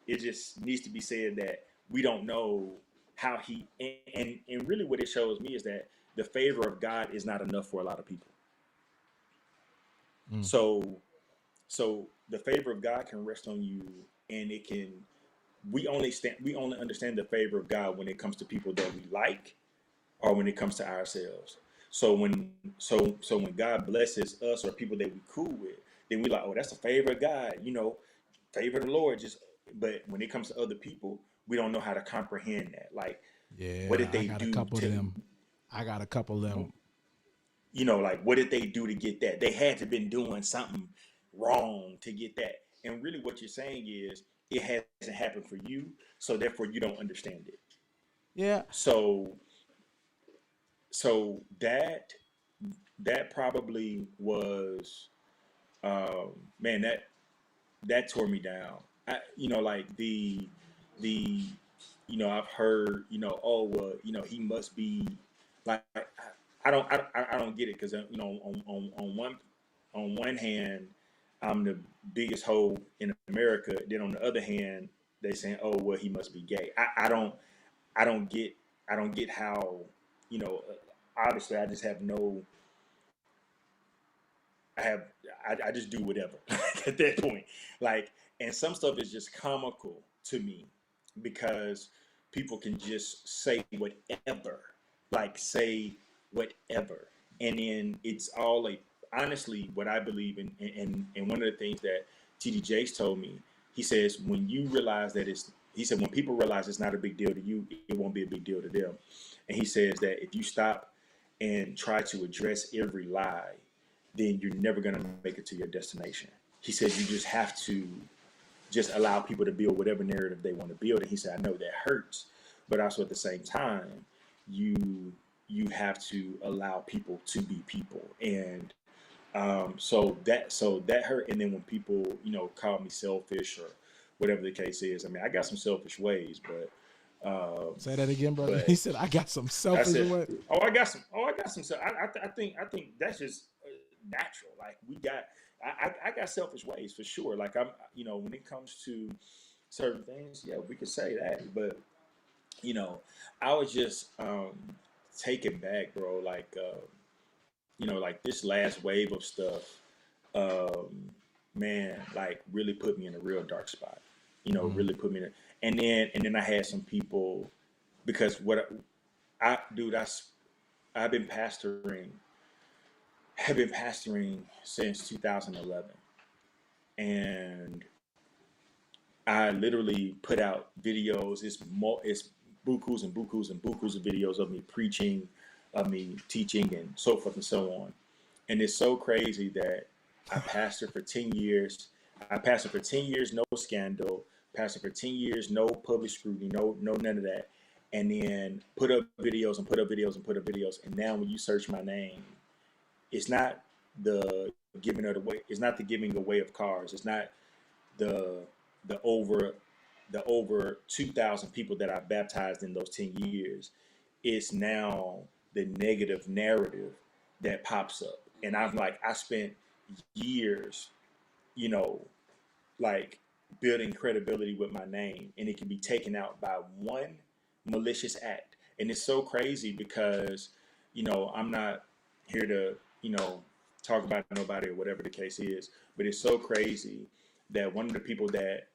It just needs to be said that we don't know how and really what it shows me is that the favor of God is not enough for a lot of people. mm. So the favor of God can rest on you, and it can. We only understand the favor of God when it comes to people that we like, or when it comes to ourselves. So when God blesses us or people that we cool with, then we like, oh, that's the favor of God, favor of the Lord. Just but when it comes to other people, we don't know how to comprehend that. Like, what Yeah, did I they got a do couple of to, them. I got a couple of them. like what did they do to get that? They had to been doing something wrong to get that. And really, what you're saying is it hasn't happened for you, so therefore you don't understand it. Yeah, So so that probably was man, that tore me down. Like the I've heard, oh well, he must be like I don't get it, because on one hand I'm the biggest hoe in America, then on the other hand they saying, oh well, he must be gay. I don't get how, you know obviously I just have no I have I just do whatever at that point. Like, and some stuff is just comical to me because people can just say whatever. Like say whatever. And then it's all like honestly what I believe in, and one of the things that TD Jakes told me, he says when you realize that he said when people realize it's not a big deal to you, it won't be a big deal to them. And he says that if you stop and try to address every lie, then you're never going to make it to your destination. He said you just have to just allow people to build whatever narrative they want to build. And he said, I know that hurts, but also at the same time, you have to allow people to be people. And so that hurt. And then when people, call me selfish or whatever the case is, I mean, I got some selfish ways, but say that again, brother. He but said I got some I selfish said, way. I got some. I think that's just natural. Like I got selfish ways for sure. Like when it comes to certain things, yeah, we could say that. But you know, I was just taken back, bro. Like like this last wave of stuff, um, man, like really put me in a real dark spot. Really put me in. And then I had some people because what dude, I've been pastoring, have been pastoring since 2011, and I literally put out videos. It's bukus and bukus and bukus of videos of me preaching, of me teaching, and so forth and so on. And it's so crazy that I pastored for 10 years. I pastored for 10 years, no scandal. Pastored for 10 years, no public scrutiny, no none of that. And then put up videos and put up videos and put up videos. And now when you search my name, it's not the giving of the way. It's not the giving away of cars. It's not the the over the over 2,000 people that I baptized in those 10 years. It's now the negative narrative that pops up. And I'm like, I spent years, you know, like building credibility with my name, and it can be taken out by one malicious act. And it's so crazy because, I'm not here to, talk about nobody or whatever the case is, but it's so crazy that one of the people that,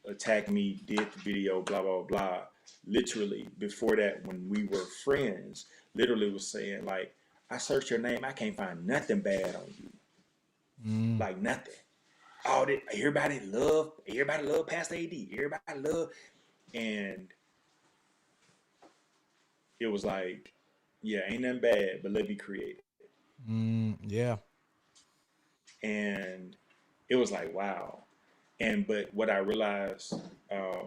attacked me, did the video, blah, blah, blah, literally before that, when we were friends, literally was saying, like, I searched your name, I can't find nothing bad on you. Like nothing. Everybody love Pastor AD. Everybody love, and it was like, yeah, ain't nothing bad, but let me create it. Yeah. And it was like, wow. But what I realized, I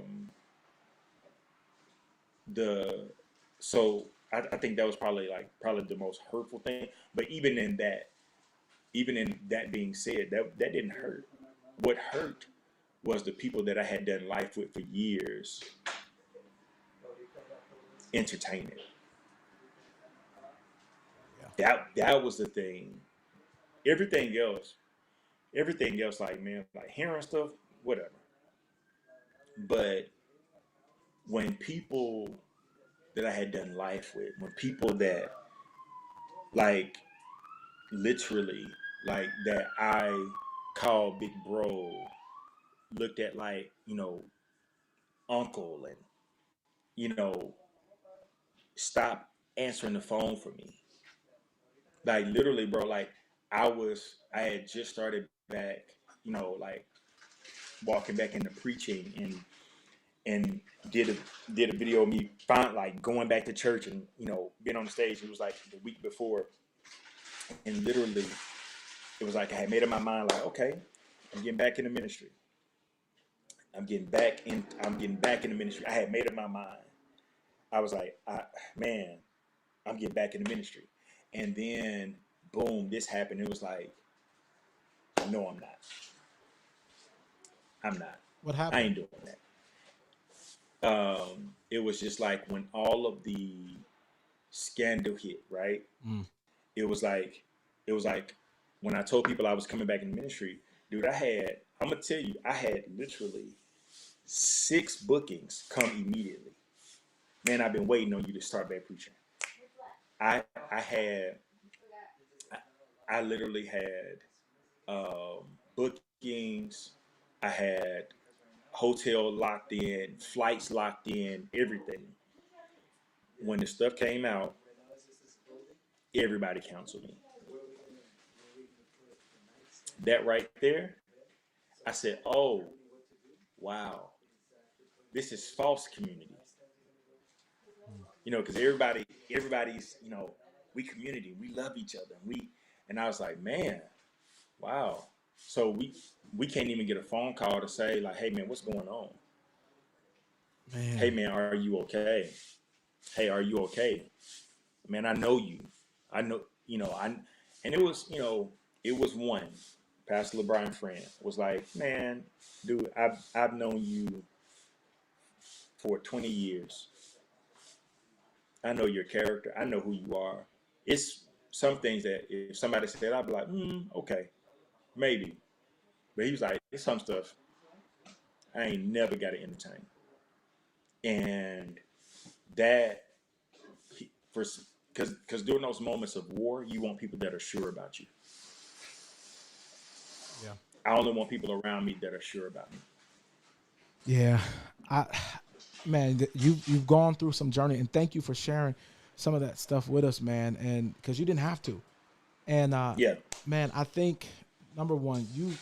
think that was probably the most hurtful thing. But even in that being said, that didn't hurt. What hurt was the people that I had done life with for years entertain it. That was the thing. Everything else, like, man, like hearing stuff, whatever. But when people that I had done life with, when people that, like, literally, like, that I called big bro, looked at like, uncle, and, stop answering the phone for me. Like, literally, bro, like, I had just started back, like, walking back into preaching, and did a video of me like going back to church and, being on the stage. It was like the week before. And literally, it was like I had made up my mind, like, okay, I'm getting back in the ministry. I'm getting back in the ministry. I had made up my mind. I was like, I'm getting back in the ministry. And then, boom, this happened. It was like, no, I'm not. I'm not. What happened? I ain't doing that. It was just like when all of the scandal hit, right? It was like when I told people I was coming back in the ministry, dude, I'm gonna tell you, I had literally 6 bookings come immediately. Man, I've been waiting on you to start back preaching. I literally had bookings. I had hotel locked in, flights locked in, everything. When the stuff came out, everybody counseled me. That right there, I said, oh, wow, this is false community. Because everybody's, we community, we love each other. And I was like, man, wow. So we can't even get a phone call to say, like, hey, man, what's going on? Man. Hey, man, are you okay? Hey, are you okay? Man, I know you. I know, and it was, it was one, Pastor LeBron friend was like, man, dude, I've known you for 20 years. I know your character. I know who you are. It's some things that if somebody said, I'd be like, okay, maybe. But he was like, it's some stuff I ain't never got to entertain. And that, because during those moments of war, you want people that are sure about you. Yeah. I only want people around me that are sure about me. Yeah, man, you've gone through some journey, and thank you for sharing some of that stuff with us, man. And because you didn't have to, and Yeah. man, I think number one, you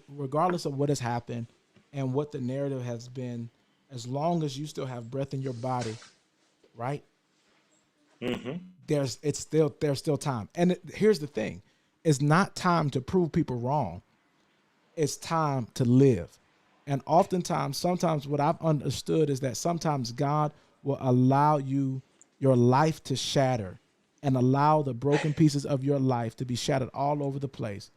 regardless of what has happened and what the narrative has been, as long as you still have breath in your body, right? There's still time. And here's the thing: it's not time to prove people wrong. It's time to live. And oftentimes, sometimes what I've understood is that sometimes God will allow your life to shatter and allow the broken pieces of your life to be shattered all over the place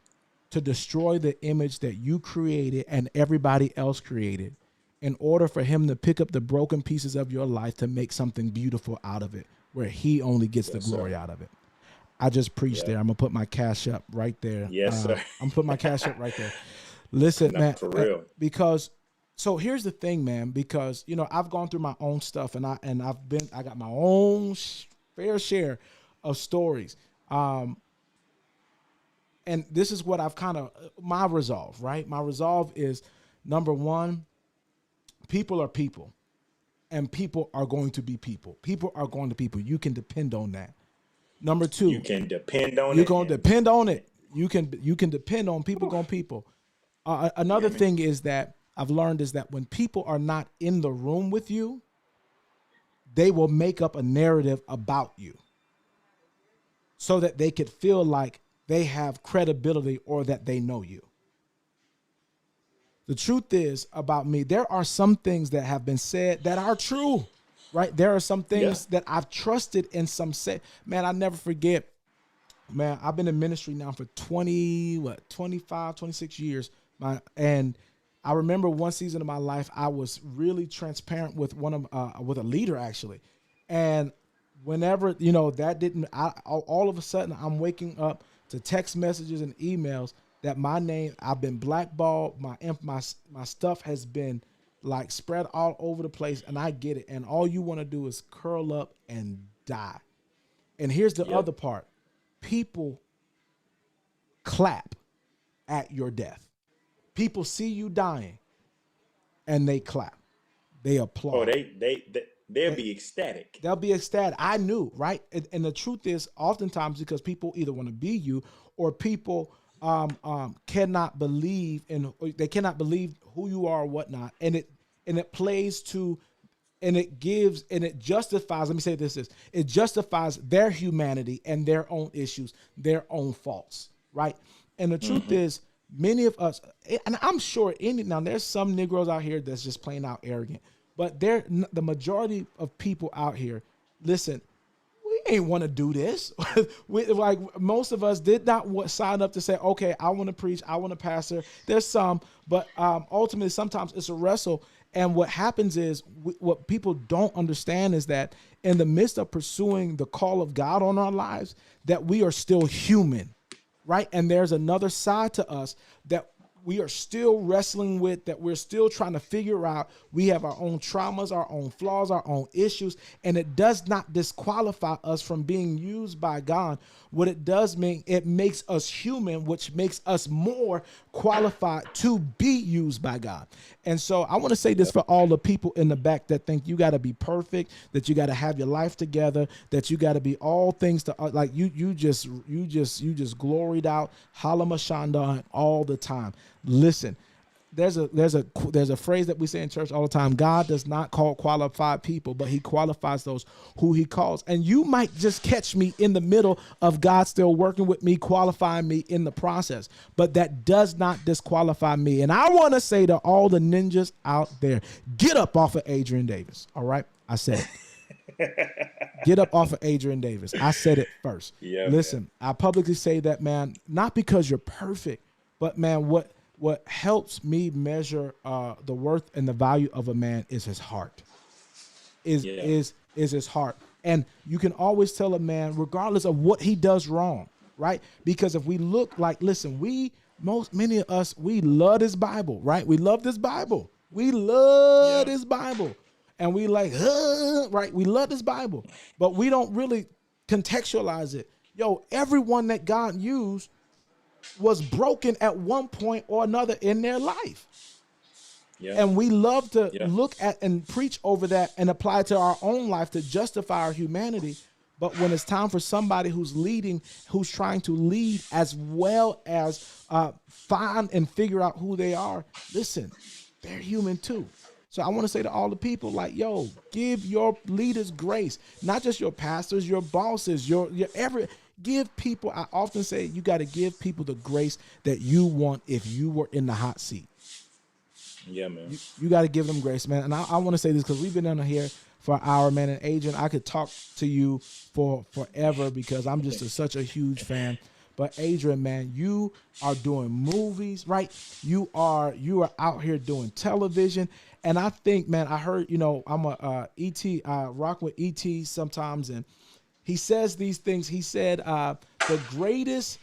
to destroy the image that you created and everybody else created in order for him to pick up the broken pieces of your life to make something beautiful out of it, where he only gets the glory out of it. I just preached there. I'm going to put my cash up right there. Yes, sir. I'm putting my cash up right there. Listen, man, for real. because so here's the thing, man, because, you know, I've gone through my own stuff and I got my own fair share of stories. And this is what I've my resolve, right? My resolve is, number one, people are people, and people are going to be people. People are going to people. You can depend on that. Number two, You can depend on it. you're going to depend on it. You can depend on people going people. Another thing is that I've learned is that when people are not in the room with you, they will make up a narrative about you so that they could feel like they have credibility or that they know you. The truth is about me, there are some things that have been said that are true, right? There are some things that I've trusted in some say. Man, I never forget, man, I've been in ministry now for 25, 26 years. And I remember one season of my life, I was really transparent with with a leader actually. And whenever, you know, that didn't, all of a sudden I'm waking up to text messages and emails that my name, I've been blackballed. My stuff has been like spread all over the place, and I get it. And all you want to do is curl up and die. And here's the other part. People clap at your death. People see you dying and they clap. They applaud. Oh, they'll be ecstatic. They'll be ecstatic. I knew, right? And the truth is, oftentimes because people either want to be you or people cannot believe they cannot believe who you are or whatnot. And it plays to, and it gives, and it justifies, let me say this, it justifies their humanity and their own issues, their own faults, right? And the truth is, many of us, and I'm sure now there's some Negroes out here that's just plain out arrogant, but the majority of people out here, listen, we ain't want to do this. Like most of us did not sign up to say, okay, I want to preach, I want to pastor. There's some, but ultimately sometimes it's a wrestle. And what happens is, what people don't understand is that in the midst of pursuing the call of God on our lives, that we are still human, right? And there's another side to us that we are still wrestling with, that we're still trying to figure out. We have our own traumas, our own flaws, our own issues, and it does not disqualify us from being used by God. What it does mean, it makes us human, which makes us more qualified to be used by God. And so I want to say this for all the people in the back that think you got to be perfect, that you got to have your life together, that you got to be all things to, like you just gloried out Halamashanda all the time. Listen, there's a phrase that we say in church all the time. God does not call qualified people, but he qualifies those who he calls. And you might just catch me in the middle of God still working with me, qualifying me in the process, but that does not disqualify me. And I want to say to all the ninjas out there, get up off of Adrian Davis. All right. I said it. Get up off of Adrian Davis. I said it first. Yeah, listen, man. I publicly say that, man, not because you're perfect, but man, what helps me measure the worth and the value of a man is his heart. Is his heart. And you can always tell a man, regardless of what he does wrong, right? Because if we look like, listen, many of us, we love this Bible, right? We love this Bible. We love Yeah. this Bible. And we like, right? We love this Bible, but we don't really contextualize it. Yo, everyone that God used was broken at one point or another in their life. Yeah. And we love to Yeah. look at and preach over that and apply to our own life to justify our humanity. But when it's time for somebody who's leading, who's trying to lead as well as find and figure out who they are, listen, they're human too. So I want to say to all the people, like, yo, give your leaders grace, not just your pastors, your bosses, your give people. I often say you got to give people the grace that you want if you were in the hot seat. Yeah, man. You got to give them grace, man. And I want to say this because we've been on here for an hour, man. And Adrian, I could talk to you for forever because I'm just such a huge fan. But Adrian, man, you are doing movies, right? You are out here doing television. And I think, man, I heard, I'm a E.T., rock with E.T. sometimes. And he says these things. He said, the greatest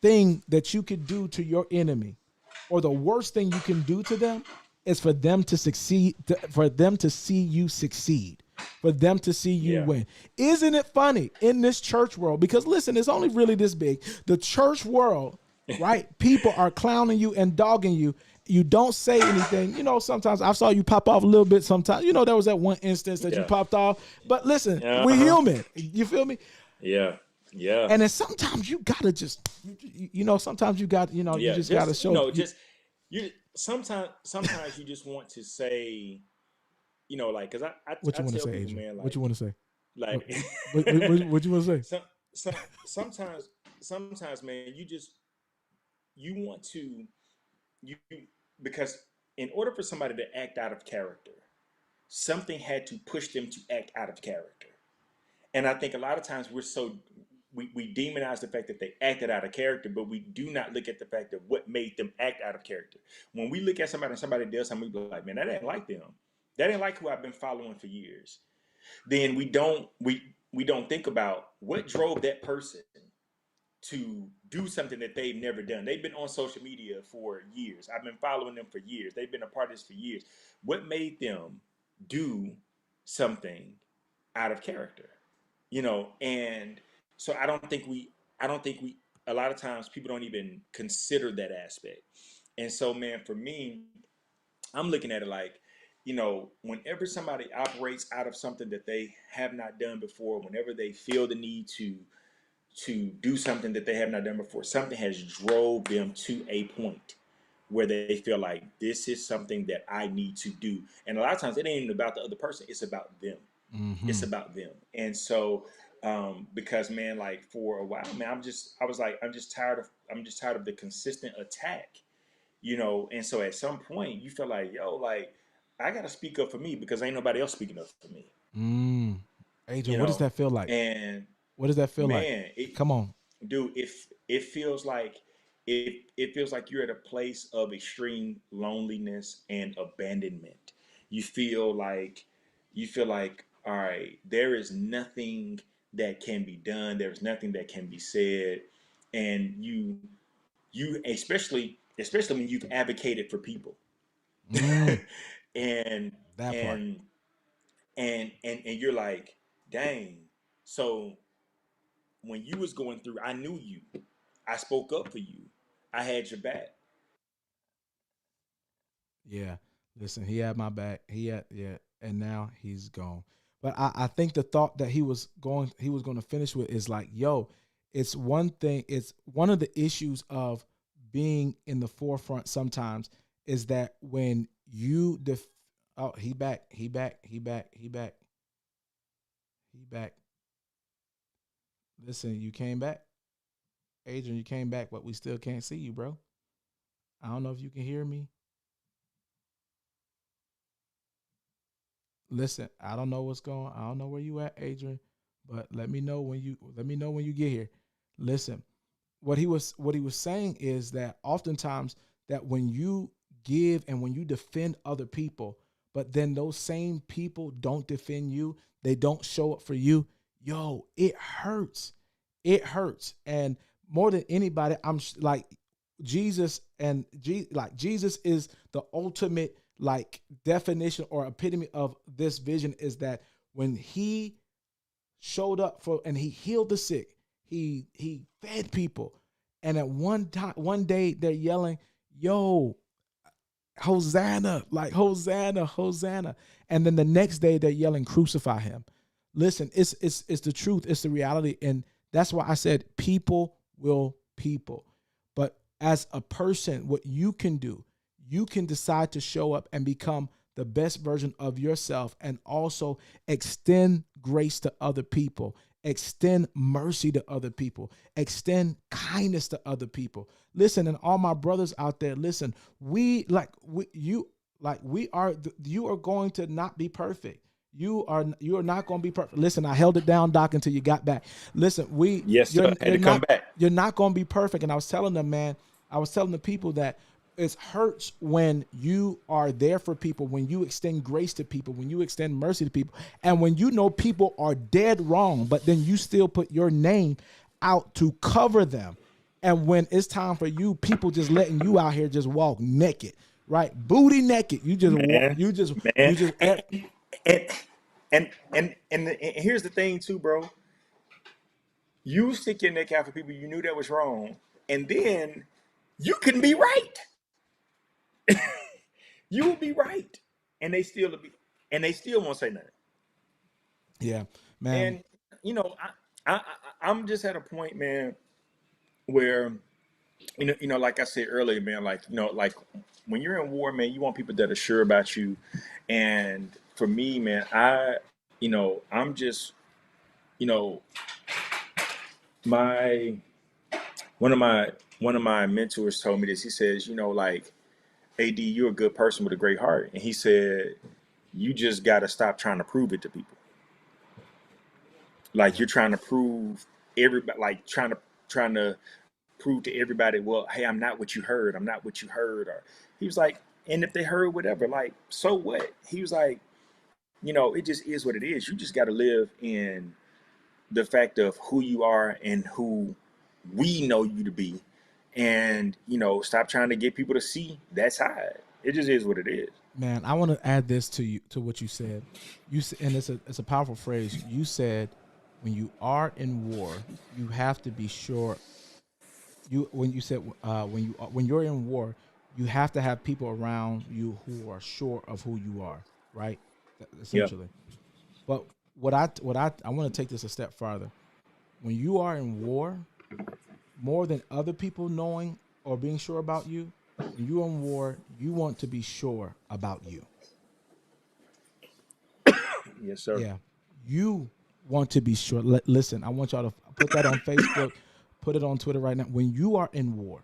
thing that you could do to your enemy or the worst thing you can do to them is for them to succeed, for them to see you succeed, for them to see you win. Isn't it funny in this church world? Because listen, it's only really this big. The church world, right? People are clowning you and dogging you. You don't say anything. Sometimes I saw you pop off a little bit sometimes. There was that one instance that you popped off. But listen, we're human. You feel me? Yeah. Yeah. And then sometimes you gotta just, sometimes you got, you just gotta show. Sometimes you just want to say, like, because I What you want to tell say, people, Adrian? man, like, What you want to say? like, What you want to say? sometimes, man, you want to, because in order for somebody to act out of character, something had to push them to act out of character. And I think a lot of times we demonize the fact that they acted out of character, but we do not look at the fact of what made them act out of character. When we look at somebody and somebody does something, we be like, man, that ain't like them. That ain't like who I've been following for years. Then we don't think about what drove that person to do something that they've never done. They've been on social media for years. I've been following them for years. They've been a part of this for years. What made them do something out of character? And so I don't think we, a lot of times people don't even consider that aspect. And so, man, for me, I'm looking at it like, whenever somebody operates out of something that they have not done before, whenever they feel the need to do something that they have not done before, something has drove them to a point where they feel like this is something that I need to do. And a lot of times it ain't even about the other person, it's about them. Mm-hmm. It's about them. And so because, man, like, for a while, man, I'm just tired of the consistent attack, and so at some point you feel like, yo, like, I gotta speak up for me because ain't nobody else speaking up for me. Adrian, what does that feel like? And what does that feel man, like? Come on. Dude, if it feels like it feels like you're at a place of extreme loneliness and abandonment. You feel like, all right, there is nothing that can be done. There's nothing that can be said. And you especially when you've advocated for people. and That part. and you're like, dang. So when you was going through, I knew you. I spoke up for you. I had your back. Yeah. Listen, he had my back. And now he's gone. But I think the thought that he was going to finish with is like, yo, it's one thing. It's one of the issues of being in the forefront sometimes is that when you he back. Listen, you came back. Adrian, you came back, but we still can't see you, bro. I don't know if you can hear me. Listen, I don't know what's going on. I don't know where you at, Adrian, but let me know when you get here. Listen, what he was saying is that oftentimes that when you give and when you defend other people, but then those same people don't defend you, they don't show up for you, yo, it hurts. It hurts. And more than anybody, I'm like Jesus, and Jesus is the ultimate like definition or epitome of this vision is that when he showed up for and he healed the sick, he fed people, and at one day they're yelling, "Yo, Hosanna!" Like Hosanna, Hosanna, and then the next day they're yelling, "Crucify him!" Listen, it's the truth, it's the reality, and that's why I said people will people. But as a person, what you can do, you can decide to show up and become the best version of yourself and also extend grace to other people, extend mercy to other people, extend kindness to other people. Listen, and all my brothers out there, listen, you are going to not be perfect. You are not going to be perfect. Listen, I held it down, Doc, until you got back. Listen, Yes, sir. Had to come back. you're not going to be perfect. And I was telling them, man, I was telling the people that it hurts when you are there for people, when you extend grace to people, when you extend mercy to people, and when you know people are dead wrong, but then you still put your name out to cover them. And when it's time for you, people just letting you out here just walk naked, right? Booty naked. You just Man, you just and here's the thing too, bro. You stick your neck out for people you knew that was wrong, and then you can be right. You will be right, and they still won't say nothing. yeah, man. And I'm just at a point, man, where like I said earlier, man, like like when you're in war, man, you want people that are sure about you. And for me, man, I'm just, my one of my mentors told me this. He says, like, AD, you're a good person with a great heart, and he said, you just got to stop trying to prove it to people. Like you're trying to prove everybody, like trying to prove to everybody, well, hey, I'm not what you heard. I'm not what you heard. Or he was like, and if they heard whatever, like, so what? He was like, it just is what it is. You just got to live in the fact of who you are and who we know you to be. And, stop trying to get people to see that side. It just is what it is. Man, I want to add this to what you said. And it's a powerful phrase. You said, when you are in war, you have to be sure. When you're in war, you have to have people around you who are sure of who you are, right? Essentially. Yeah. But what I want to take this a step farther. When you are in war, more than other people knowing or being sure about you, when you're in war, you want to be sure about you. Yes, sir. Yeah. You want to be sure. Listen, I want y'all to put that on Facebook, put it on Twitter right now. When you are in war,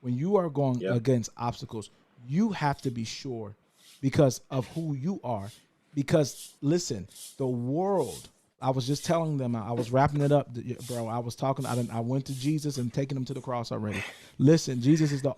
when you are going against obstacles, you have to be sure because of who you are. Because listen, the world, I was just telling them, I was wrapping it up, bro. I was talking, I went to Jesus and taking him to the cross already. Listen, Jesus is the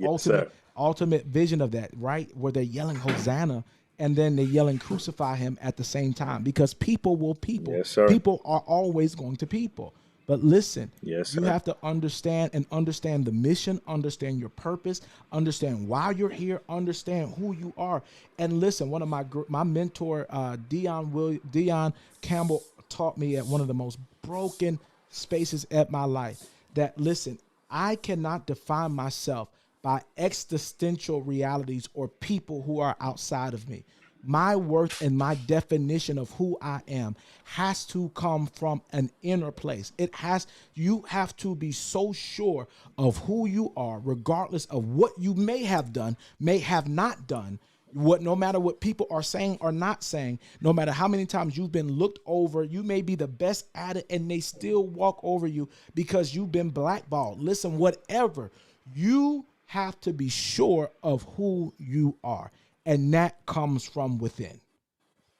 ultimate vision of that, right? Where they're yelling Hosanna and then they're yelling crucify him at the same time, because people will people. Yes, sir. People are always going to people. But listen, yes, sir, you have to understand the mission, understand your purpose, understand why you're here, understand who you are. And listen, one of my mentor, Dion Campbell, taught me at one of the most broken spaces at my life that, listen, I cannot define myself by existential realities or people who are outside of me. My worth and my definition of who I am has to come from an inner place. You have to be so sure of who you are, regardless of what you may have done, may have not done, no matter what people are saying or not saying, no matter how many times you've been looked over, you may be the best at it and they still walk over you because you've been blackballed. Listen, whatever, you have to be sure of who you are. And that comes from within.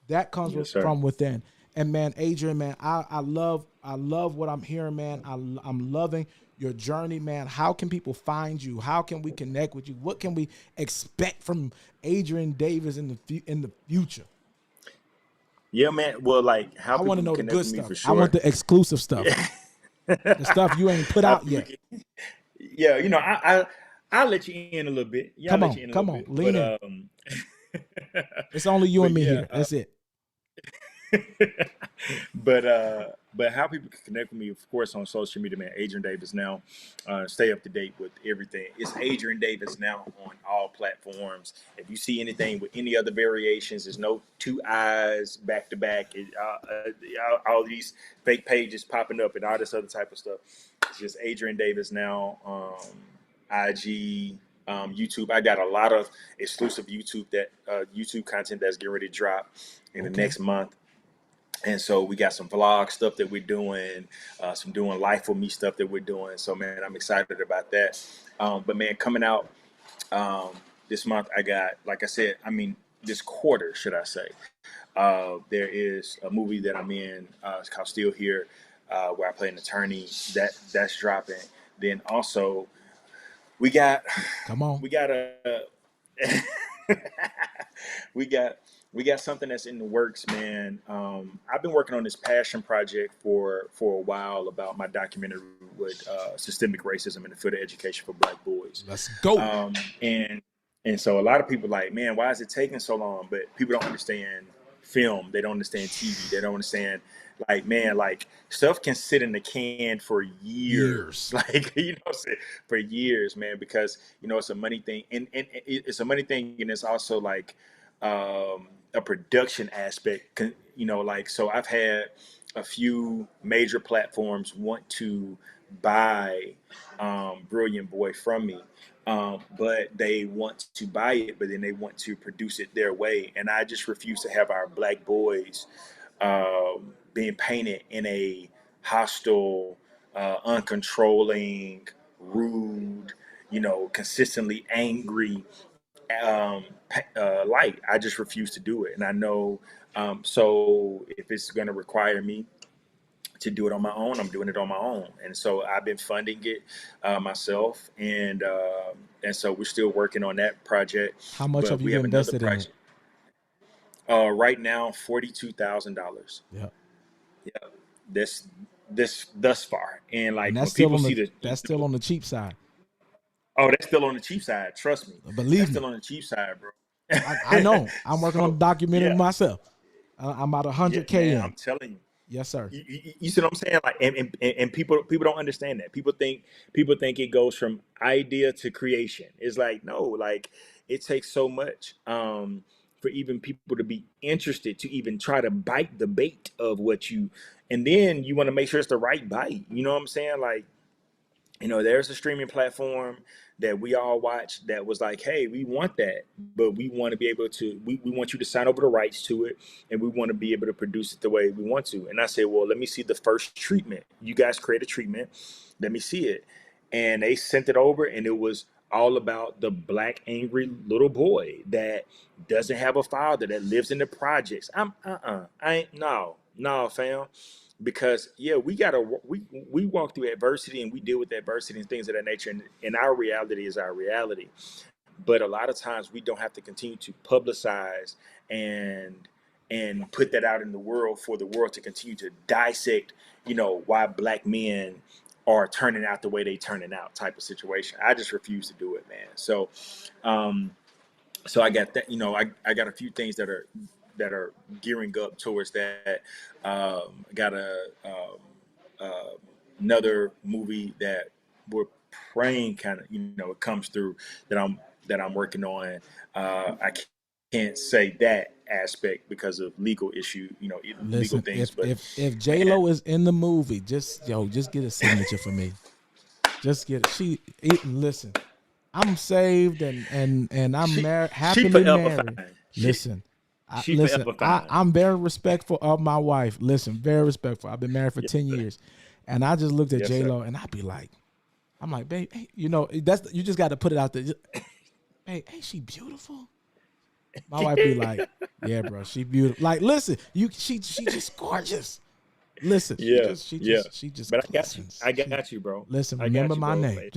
That comes from within. And man, Adrian, man, I love what I'm hearing, man. I'm loving your journey, man. How can people find you? How can we connect with you? What can we expect from Adrian Davis in the future? Yeah, man. Well, like, how I want to know the good stuff. For sure. I want the exclusive stuff. The stuff you ain't put out yet. Yeah, I'll let you in a little bit. Come on, lean in. It's only you and me yeah, here. That's it. but how people can connect with me, of course, on social media, man. Adrian Davis now. Stay up to date with everything. It's Adrian Davis now on all platforms. If you see anything with any other variations, there's no two eyes back to back. All these fake pages popping up and all this other type of stuff. It's just Adrian Davis now. IG. YouTube. I got a lot of exclusive YouTube content that's getting ready to drop in the next month. And so we got some vlog stuff that we're doing, some doing life with me stuff that we're doing. So man, I'm excited about that. But man, coming out this month, I got, like I said, this quarter, should I say, there is a movie that I'm in. It's called Still Here, where I play an attorney. That's dropping. Then also, we got we got something that's in the works, man. I've been working on this passion project for a while about my documentary with systemic racism in the field of education for Black boys. Let's go. And so a lot of people like, man, why is it taking so long? But people don't understand film. They don't understand TV. They don't understand, like, man, like stuff can sit in the can for years. Like, you know what I'm saying? For years, man, because, you know, it's a money thing. And it's a money thing. And it's also like a production aspect, you know, like, so I've had a few major platforms want to buy Brilliant Boy from me. But they want to buy it, but then they want to produce it their way. And I just refuse to have our Black boys being painted in a hostile, uncontrolling, rude, you know, consistently angry light. I just refuse to do it. And I know, so if it's going to require me to do it on my own, I'm doing it on my own. And so I've been funding it myself. And so we're still working on that project. How much have you invested in it? Right now, $42,000. Yeah. Yeah. This thus far. And like, And when that's still people on see the, that's still on the cheap side. Oh, that's still on the cheap side. Trust me. Believe That's me. still on the cheap side, bro. I know. I'm working on a documentary yeah. myself. I'm about 100K man, in. I'm telling you. Yes, sir. You see what I'm saying? Like, and people don't understand that. People think it goes from idea to creation. It's like, no, like it takes so much for even people to be interested to even try to bite the bait of what you, and then you want to make sure it's the right bite. You know what I'm saying? Like, you know, there's a streaming platform that we all watch that was like, hey, we want that, but we want to be able to, we want you to sign over the rights to it, and we want to be able to produce it the way we want to. And I said, well, let me see the first treatment. You guys create a treatment. Let me see it. And they sent it over, and it was all about the Black angry little boy that doesn't have a father, that lives in the projects. No, fam. Because we walk through adversity and we deal with adversity and things of that nature, and our reality is our reality. But a lot of times we don't have to continue to publicize and put that out in the world for the world to continue to dissect, you know, why Black men are turning out the way they turning out type of situation. I just refuse to do it, man. So so I got that, you know, I got a few things that are gearing up towards that. Got another movie that we're praying kind of, you know, it comes through that I'm working on. I can't say that aspect because of legal issue, you know, legal things. If J-Lo is in the movie, just get a signature for me. Just get it. Listen, I'm saved and I'm married, happily married. Fine. Listen. Listen, I'm very respectful of my wife. Listen, very respectful. I've been married for 10 years. And I just looked at J-Lo and I'd be like, I'm like, babe, hey, you know, you just got to put it out there. Hey, ain't she beautiful? My wife be like, yeah, bro, she beautiful. Like, listen, she just gorgeous. Listen, she just But glistens. I got you, bro. Listen, I remember got you, my bro. name.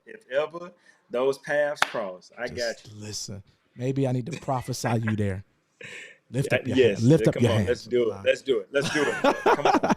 If ever those paths cross, I got you. Listen. Maybe I need to prophesy you there. Lift up your Yes, hand. Lift up come your on, hands. Let's do it. Come on.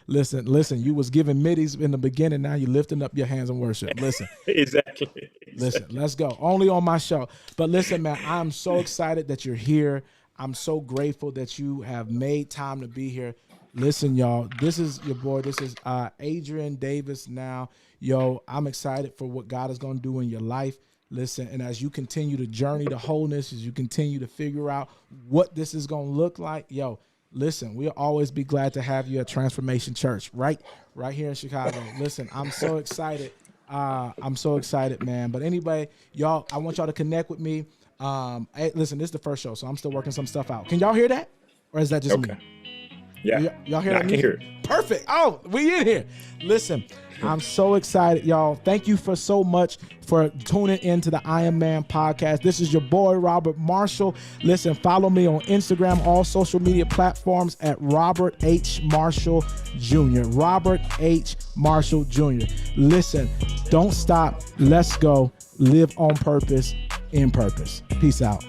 Listen. You was giving middies in the beginning. Now you're lifting up your hands in worship. Listen. Exactly. Listen, let's go. Only on my show. But listen, man, I'm so excited that you're here. I'm so grateful that you have made time to be here. Listen, y'all, this is your boy. This is Adrian Davis now. Yo, I'm excited for what God is going to do in your life. Listen, and as you continue to journey to wholeness, as you continue to figure out what this is going to look like, yo, listen, we'll always be glad to have you at Transformation Church, right here in Chicago. Listen, I'm so excited. I'm so excited, man. But anyway, y'all, I want y'all to connect with me. Hey, listen, this is the first show, so I'm still working some stuff out. Can y'all hear that? Or is that just me? Yeah. Y'all hear I that? can hear it. Perfect. Oh, we in here. Listen, I'm so excited, y'all. Thank you for so much for tuning into the I Am Man podcast. This is your boy, Robert Marshall. Listen, follow me on Instagram, all social media platforms at Robert H. Marshall Jr. Robert H. Marshall Jr. Listen, don't stop. Let's go. Live on purpose, in purpose. Peace out.